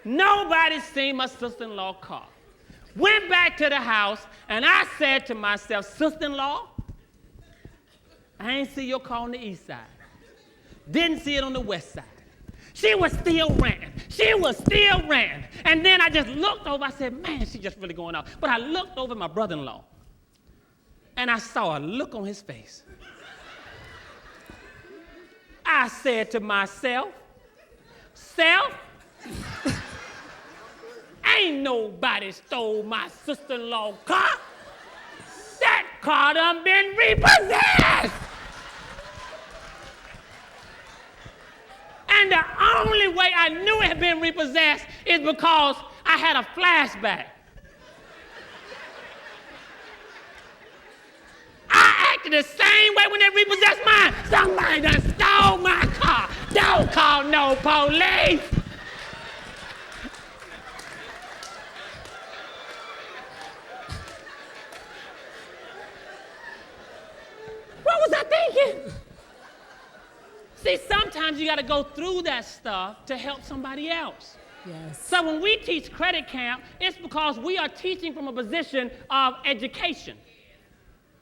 Nobody's seen my sister-in-law car. Went back to the house, and I said to myself, sister-in-law, I ain't see your car on the east side. Didn't see it on the west side. She was still ranting. She was still ranting. And then I just looked over. I said, man, she's just really going off. But I looked over at my brother-in-law, and I saw a look on his face. I said to myself, self, ain't nobody stole my sister-in-law car. That car done been repossessed. And the only way I knew it had been repossessed is because I had a flashback. I acted the same way when they repossessed mine. Somebody done stole my car. Don't call no police. What was I thinking? See, sometimes you got to go through that stuff to help somebody else. Yes. So when we teach credit camp, it's because we are teaching from a position of education.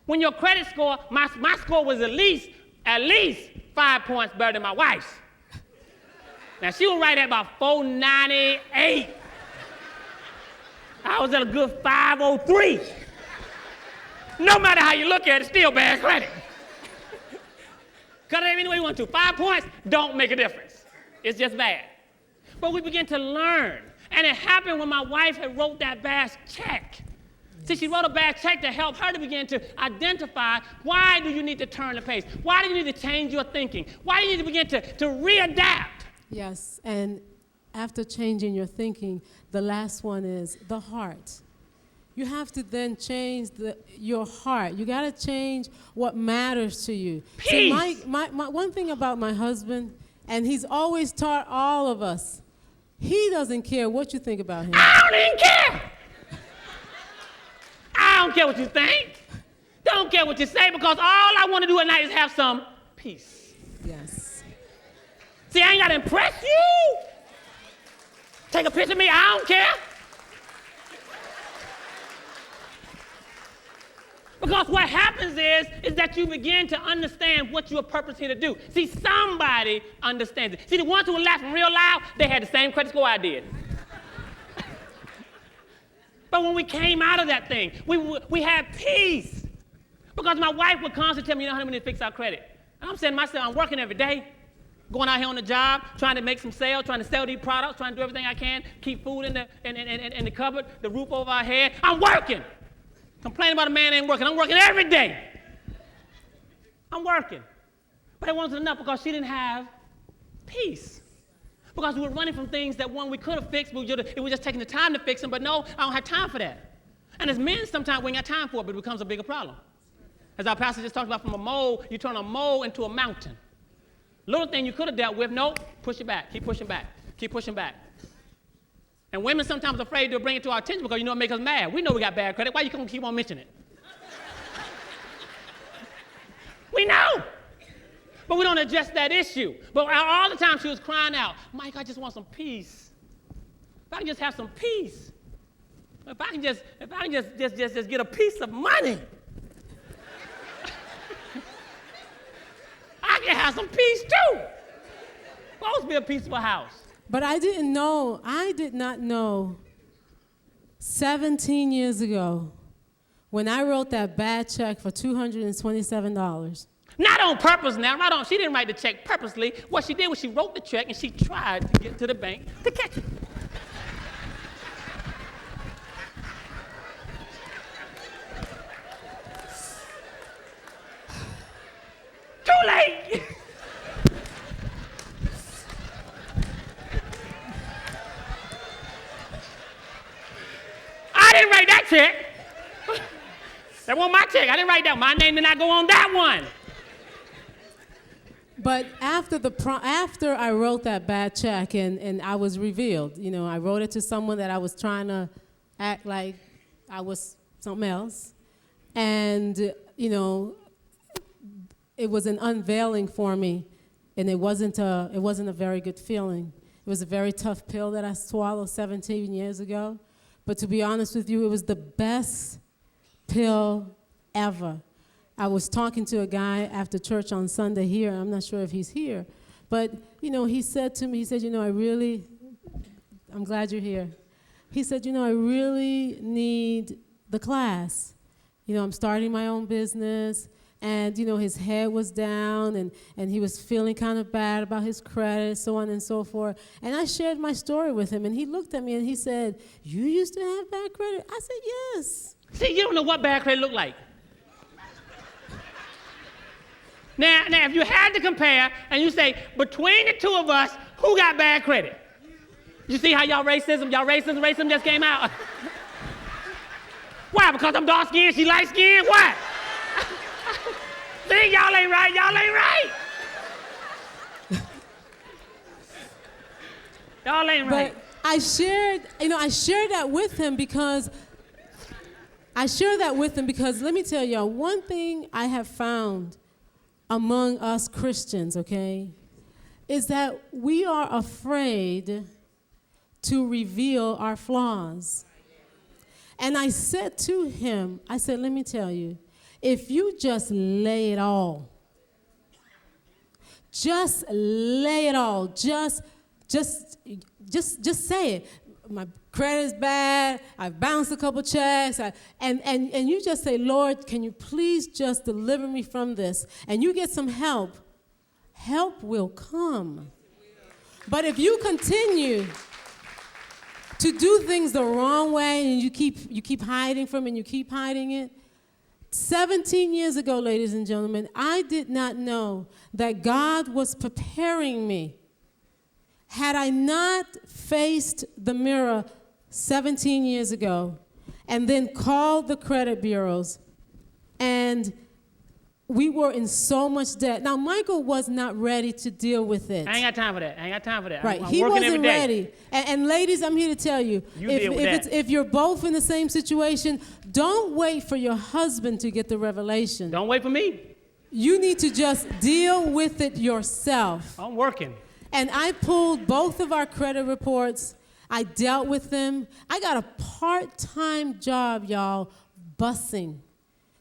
When your credit score, my score was at least 5 points better than my wife's. Now, she was right at about 498. I was at a good 503. No matter how you look at it, still bad credit. Cut it any way you want to. 5 points don't make a difference. It's just bad. But we begin to learn. And it happened when my wife had wrote that bad check. See, she wrote a bad check to help her to begin to identify, why do you need to turn the page? Why do you need to change your thinking? Why do you need to begin to readapt? Yes, and after changing your thinking, the last one is the heart. you have to then change your heart. You got to change what matters to you. Peace. See, my one thing about my husband, and he's always taught all of us, he doesn't care what you think about him. I don't even care. I don't care what you think. Don't care what you say, because all I want to do at night is have some peace. Yes. See, I ain't got to impress you. Take a picture of me, I don't care. Because what happens is that you begin to understand what you're purposed here to do. See, somebody understands it. See, the ones who were laughing real loud, they had the same credit score I did. But when we came out of that thing, we had peace. Because my wife would constantly tell me, honey, we need to fix our credit. And I'm saying to myself, I'm working every day, going out here on the job, trying to make some sales, trying to sell these products, trying to do everything I can, keep food in the cupboard, the roof over our head. I'm working. Complaining about a man ain't working. I'm working every day. I'm working. But it wasn't enough because she didn't have peace. Because we were running from things that, one, we could have fixed, but it was just taking the time to fix them. But no, I don't have time for that. And as men, sometimes we ain't got time for it, but it becomes a bigger problem. As our pastor just talked about, from a mole, you turn a mole into a mountain. Little thing you could have dealt with, nope, push it back, keep pushing back, keep pushing back. And women sometimes are afraid to bring it to our attention because you know it makes us mad. We know we got bad credit. Why you gonna keep on mentioning it? We know. But we don't address that issue. But all the time she was crying out, Mike, I just want some peace. If I can just have some peace. If I can just get a piece of money. I can have some peace too. Supposed to be a peaceful house. But I did not know 17 years ago when I wrote that bad check for $227. Not on purpose now, she didn't write the check purposely. What she did was she wrote the check and she tried to get to the bank to catch it. Too late. I didn't write that check. That wasn't my check. I didn't write that. My name did not go on that one. But after I wrote that bad check and I was revealed, I wrote it to someone that I was trying to act like I was something else. And, it was an unveiling for me, and it wasn't a very good feeling. It was a very tough pill that I swallowed 17 years ago. But to be honest with you, it was the best pill ever. I was talking to a guy after church on Sunday here. I'm not sure if he's here. But, he said to me, I'm glad you're here. He said, I really need the class. I'm starting my own business. And, his head was down, and he was feeling kind of bad about his credit, so on and so forth. And I shared my story with him, and he looked at me and he said, you used to have bad credit? I said, yes. See, you don't know what bad credit look like. Now, if you had to compare, and you say, between the two of us, who got bad credit? You see how racism just came out? Why, because I'm dark-skinned, she light-skinned? What? See, y'all ain't right. Y'all ain't right. But I shared that with him because let me tell y'all, one thing I have found among us Christians, okay, is that we are afraid to reveal our flaws. And I said to him, let me tell you, if you just lay it all, just say it. My credit is bad. I've bounced a couple checks. And you just say, Lord, can you please just deliver me from this? And you get some help. Help will come. But if you continue to do things the wrong way and you keep hiding from it and you keep hiding it, 17 years ago, ladies and gentlemen, I did not know that God was preparing me. Had I not faced the mirror 17 years ago and then called the credit bureaus, and we were in so much debt. Now, Michael was not ready to deal with it. I ain't got time for that. I ain't got time for that. Right, I'm he working every wasn't day. ready. And ladies, I'm here to tell you, deal with that. if you're both in the same situation, don't wait for your husband to get the revelation. Don't wait for me. You need to just deal with it yourself. I'm working. And I pulled both of our credit reports. I dealt with them. I got a part-time job, y'all, bussing.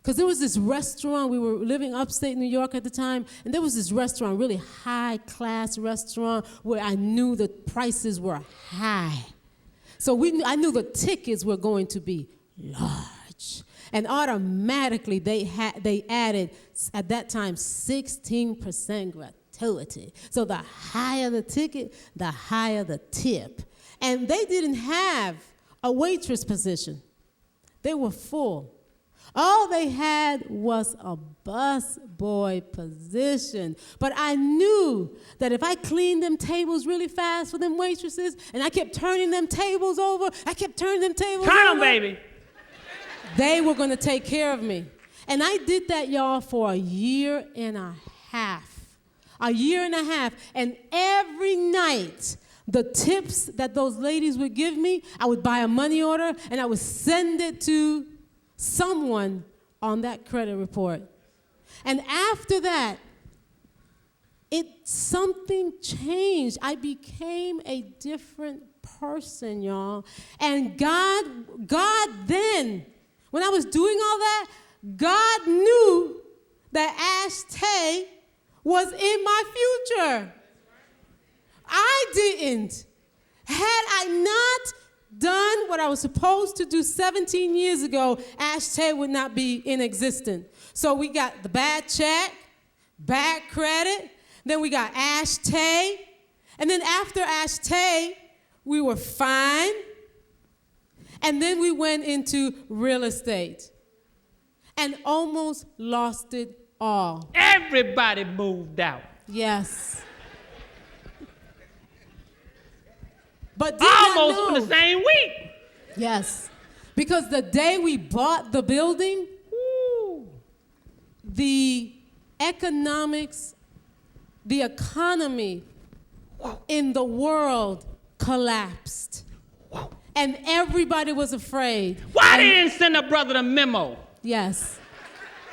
Because there was this restaurant, we were living upstate New York at the time, and there was this restaurant, really high-class restaurant, where I knew the prices were high. So I knew the tickets were going to be large. And automatically, they added, at that time, 16% gratuity. So the higher the ticket, the higher the tip. And they didn't have a waitress position. They were full. All they had was a bus boy position. But I knew that if I cleaned them tables really fast for them waitresses, and I kept turning them tables over, Turn them, baby. They were going to take care of me. And I did that, y'all, for a year and a half. A year and a half. And every night, the tips that those ladies would give me, I would buy a money order, and I would send it to someone on that credit report. And after that, something changed. I became a different person, y'all. And God then, when I was doing all that, God knew that Ashtay was in my future. I didn't. Had I not done what I was supposed to do 17 years ago, Ashtay would not be in existence. So we got the bad check, bad credit, then we got Ashtay, and then after Ashtay, we were fine, and then we went into real estate and almost lost it all. Everybody moved out. Yes. But almost in the same week. Yes. Because the day we bought the building, the economy in the world collapsed. And everybody was afraid. Why they didn't send a brother the memo? Yes.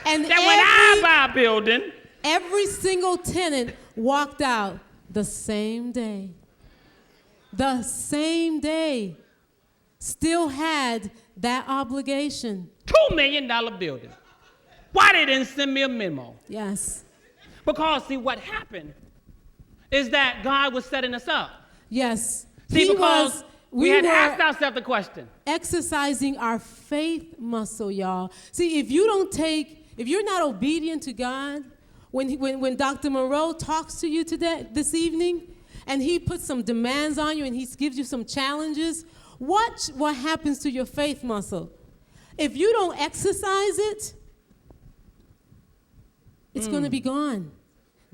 And that when I buy a building, every single tenant walked out the same day. The same day. Still had that obligation. $2 million building. Why they didn't send me a memo? Yes. Because, see, what happened is that God was setting us up. Yes. See, because we had to ask ourselves the question. Exercising our faith muscle, y'all. See, if you're not obedient to God, when Dr. Monroe talks to you this evening, and he puts some demands on you and he gives you some challenges, watch what happens to your faith muscle. If you don't exercise it, it's going to be gone.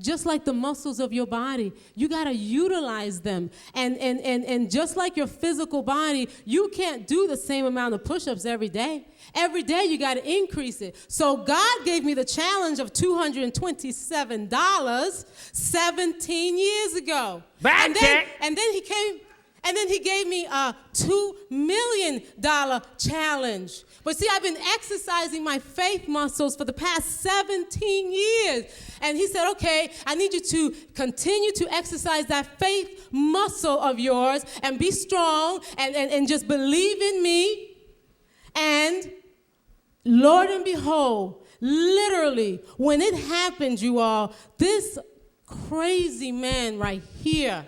Just like the muscles of your body, you got to utilize them. And just like your physical body, you can't do the same amount of push-ups every day. Every day you got to increase it. So God gave me the challenge of $227 17 years ago. And then he gave me a $2 million challenge. But see, I've been exercising my faith muscles for the past 17 years. And he said, okay, I need you to continue to exercise that faith muscle of yours and be strong and just believe in me. And Lord and behold, literally, when it happened, you all, this crazy man right here,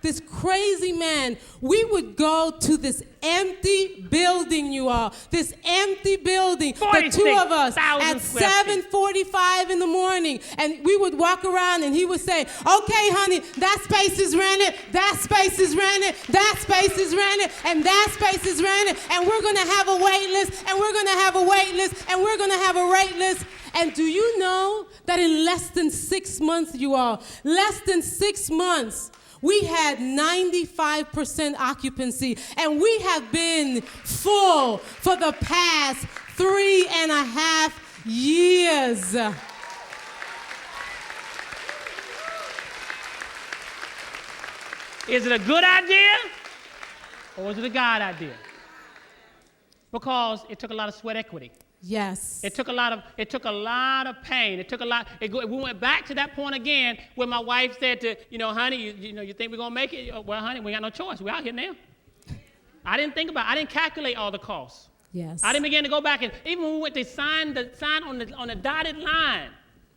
this crazy man, we would go to this empty building, you all, this empty building, the two of us, at 7:45 in the morning, and we would walk around and he would say, okay, honey, that space is rented, that space is rented, that space is rented, and that space is rented, and we're going to have a wait list, and we're going to have a wait list, and we're going to have a rate list. And do you know that in less than 6 months, you all, less than 6 months, we had 95% occupancy, and we have been full for the past 3.5 years. Is it a good idea or is it a God idea? Because it took a lot of sweat equity. Yes. It took a lot of pain. We went back to that point again where my wife said to, honey, you think we're gonna make it? Well, honey, we got no choice. We're out here now. I didn't calculate all the costs. Yes. I didn't begin to go back, and even when we went to sign on the dotted line,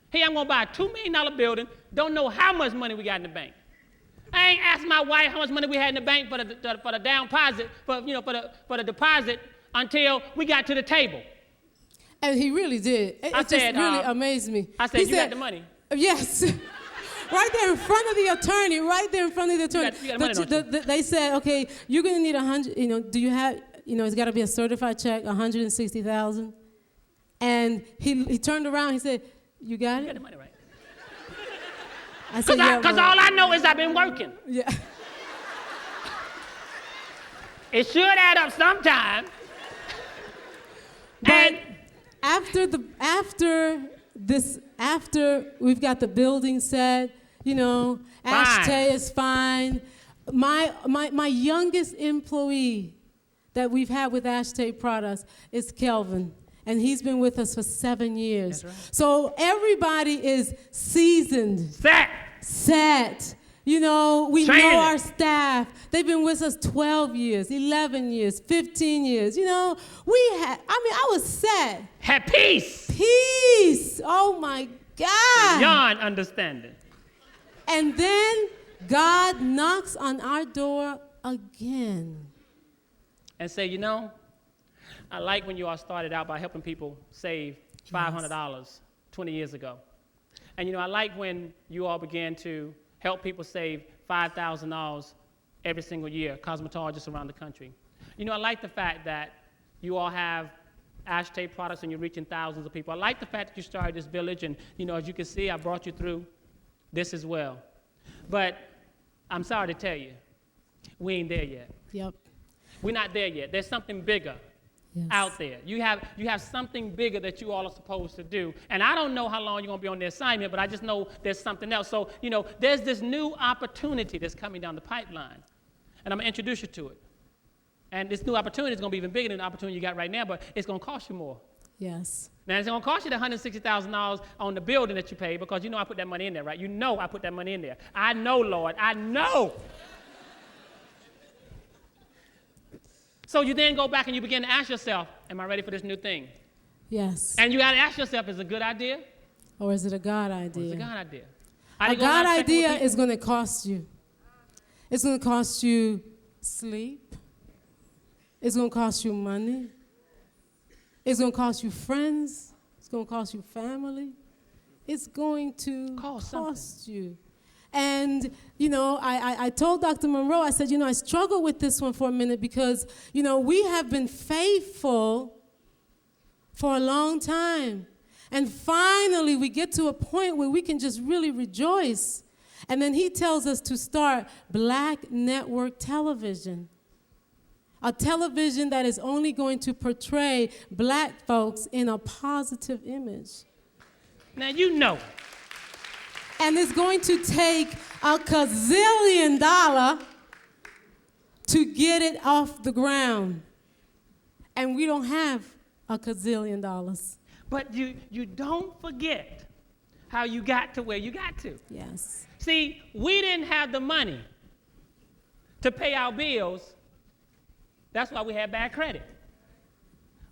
hey, I'm gonna buy a $2 million building, don't know how much money we got in the bank. I ain't asked my wife how much money we had in the bank for the down deposit, for the deposit until we got to the table. And he really did. It just really amazed me. I said, you got the money? Yes. Right there in front of the attorney, You got the money, don't you? They said, okay, you're going to need 100, do you have, it's got to be a certified check, $160,000. And he turned around, he said, you got it? You got the money, right? I said, yeah. Because all I know is I've been working. Yeah. It should add up sometime. But after we've got the building set, Ashtay is fine. My youngest employee that we've had with Ashtay Products is Kelvin, and he's been with us for 7 years. That's right. So everybody is seasoned. Set. We Training. know our staff. They've been with us 12 years, 11 years, 15 years. I was set. Had peace. Peace. Oh my God. Beyond understanding. And then God knocks on our door again. And say, I like when you all started out by helping people save $500 20 years ago. And I like when you all began to help people save $5,000 every single year, cosmetologists around the country. I like the fact that you all have Ashtay products and you're reaching thousands of people. I like the fact that you started this village, and as you can see, I brought you through this as well. But I'm sorry to tell you, we ain't there yet. Yep. We're not there yet. There's something bigger. Yes. Out there. You have something bigger that you all are supposed to do. And I don't know how long you're going to be on the assignment, but I just know there's something else. So, there's this new opportunity that's coming down the pipeline. And I'm going to introduce you to it. And this new opportunity is going to be even bigger than the opportunity you got right now, but it's going to cost you more. Yes. Now, it's going to cost you the $160,000 on the building that you paid, because I put that money in there, right? I put that money in there. I know, Lord. I know. So you then go back and you begin to ask yourself, am I ready for this new thing? Yes. And you got to ask yourself, is it a good idea? Or is it a God idea? Or is it a God idea? A God idea is going to cost you. It's going to cost you sleep. It's going to cost you money. It's going to cost you friends. It's going to cost you family. It's going to cost you. And, I told Dr. Monroe, I said, I struggle with this one for a minute because, we have been faithful for a long time. And finally, we get to a point where we can just really rejoice. And then he tells us to start Black Network Television, a television that is only going to portray Black folks in a positive image. Now, And it's going to take $1 gazillion to get it off the ground. And we don't have $1 gazillion. But you don't forget how you got to where you got to. Yes. See, we didn't have the money to pay our bills. That's why we had bad credit.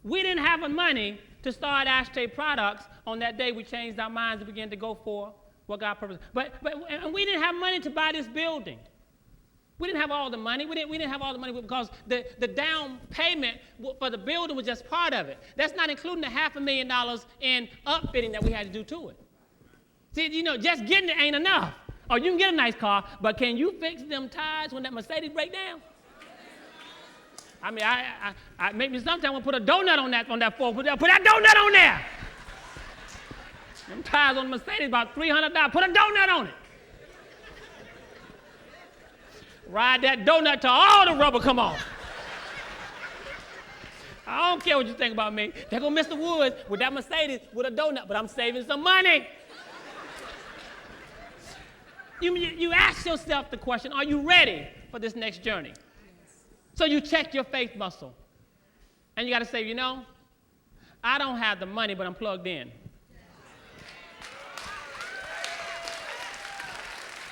We didn't have the money to start Ashtay Products. On that day, we changed our minds and began to go for what God purposed. And we didn't have money to buy this building. We didn't have all the money. We didn't have all the money because the down payment for the building was just part of it. That's not including the $500,000 in upfitting that we had to do to it. See, just getting it ain't enough. Or you can get a nice car, but can you fix them tires when that Mercedes break down? I mean, I maybe sometime we'll put a donut on that fork. Put that donut on there. Them tires on the Mercedes about $300. Put a donut on it. Ride that donut till all the rubber come off. I don't care what you think about me. There go Mr. Woods with that Mercedes with a donut, but I'm saving some money. You ask yourself the question, are you ready for this next journey? So you check your faith muscle. And you got to say, you know, I don't have the money, but I'm plugged in.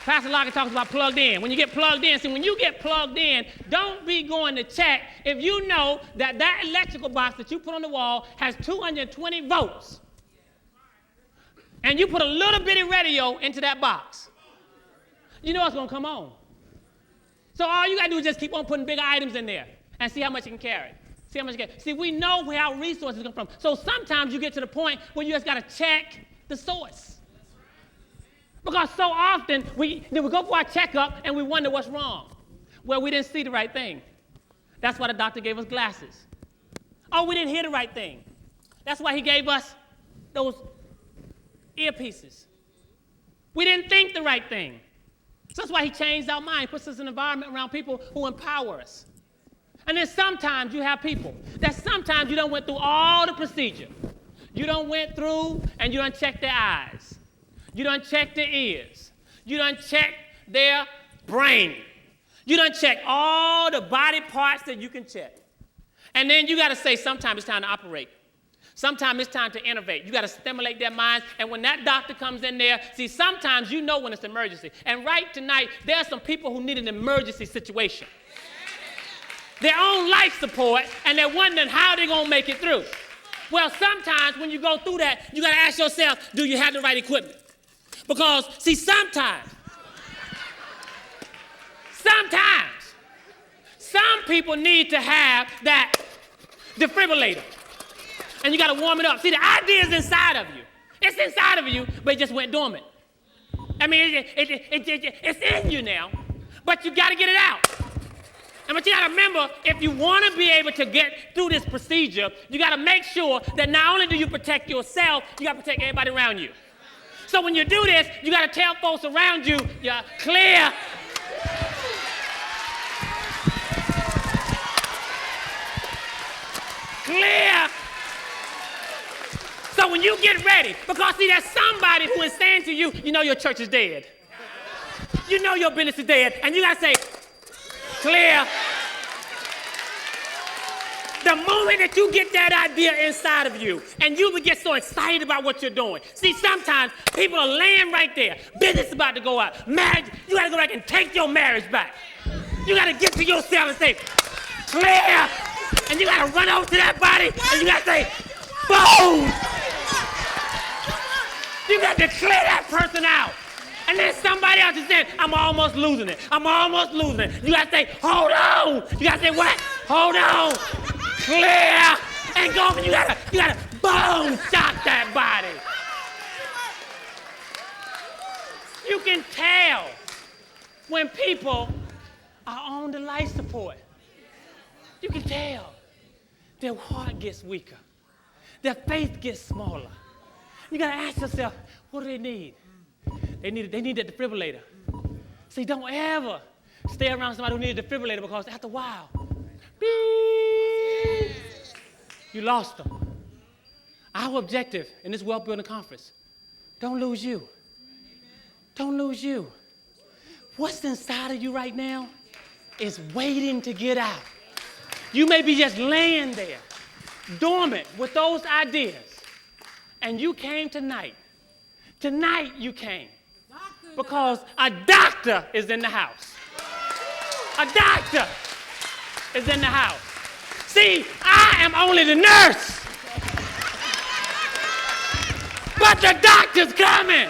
Pastor Lockett talks about plugged in. When you get plugged in, see, when you get plugged in, don't be going to check if you know that that electrical box that you put on the wall has 220 volts. And you put a little bitty radio into that box. You know it's going to come on. So all you got to do is just keep on putting bigger items in there and see how much it can carry. See how much it can. See, we know where our resources come from. So sometimes you get to the point where you just got to check the source. Because so often we go for our checkup and we wonder what's wrong. Well, we didn't see the right thing. That's why the doctor gave us glasses. Oh, we didn't hear the right thing. That's why he gave us those earpieces. We didn't think the right thing. So that's why he changed our mind, puts us in an environment around people who empower us. And then sometimes you have people that sometimes you done went through all the procedure. You done went through and you done checked their eyes. You done checked their ears. You done checked their brain. You done checked all the body parts that you can check. And then you got to say sometimes it's time to operate. Sometimes it's time to innovate. You got to stimulate their minds. And when that doctor comes in there, see, sometimes you know when it's an emergency. And right tonight, there are some people who need an emergency situation. Their own life support, and they're wondering how they're going to make it through. Well, sometimes when you go through that, you got to ask yourself, do you have the right equipment? Because, see, sometimes, some people need to have that defibrillator. And you got to warm it up. See, the idea is inside of you. It's inside of you, but it just went dormant. I mean, it's in you now, but you got to get it out. And but you got to remember, if you want to be able to get through this procedure, you got to make sure that not only do you protect yourself, you got to protect everybody around you. So when you do this, you got to tell folks around you, you're clear. Clear. So when you get ready, because see, there's somebody who is saying to you, you know your church is dead. You know your business is dead. And you got to say, clear. The moment that you get that idea inside of you and you will get so excited about what you're doing. See, sometimes people are laying right there. Business is about to go out. Marriage, you got to go back and take your marriage back. You got to get to yourself and say, clear. And you got to run over to that body and you got to say, boom. You got to clear that person out. And then somebody else is saying, I'm almost losing it. I'm almost losing it. You got to say, hold on. You got to say, what? Hold on. Clear. And go. You got to boom, shock that body. You can tell when people are on the life support. You can tell. Their heart gets weaker. Their faith gets smaller. You got to ask yourself, what do they need? They need that defibrillator. See, don't ever stay around somebody who needs a defibrillator because after a while, beep, you lost them. Our objective in this wealth building conference, don't lose you. Don't lose you. What's inside of you right now is waiting to get out. You may be just laying there, dormant with those ideas, and you came tonight. Tonight you came because a doctor is in the house. A doctor is in the house. See, I am only the nurse, but the doctor's coming.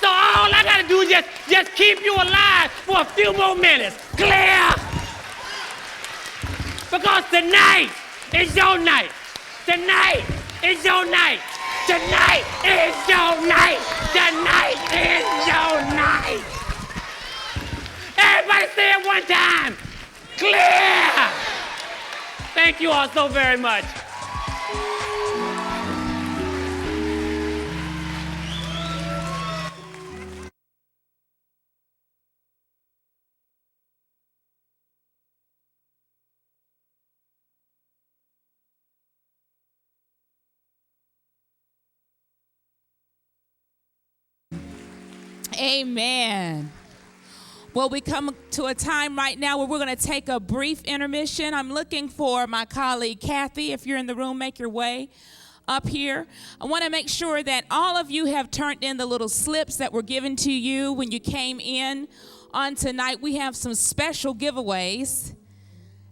So all I got to do is just keep you alive for a few more minutes. Clear? Because tonight is your night. Tonight is your night. Tonight is your night. Tonight is your night. Everybody say it one time. Clear. Thank you all so very much. Amen. Well, we come to a time right now where we're going to take a brief intermission. I'm looking for my colleague, Kathy. If you're in the room, make your way up here. I want to make sure that all of you have turned in the little slips that were given to you when you came in on tonight. We have some special giveaways,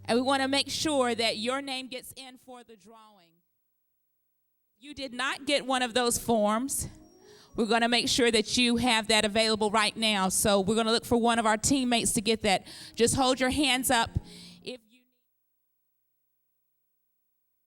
and we want to make sure that your name gets in for the drawing. You did not get one of those forms. We're going to make sure that you have that available right now. So we're going to look for one of our teammates to get that. Just hold your hands up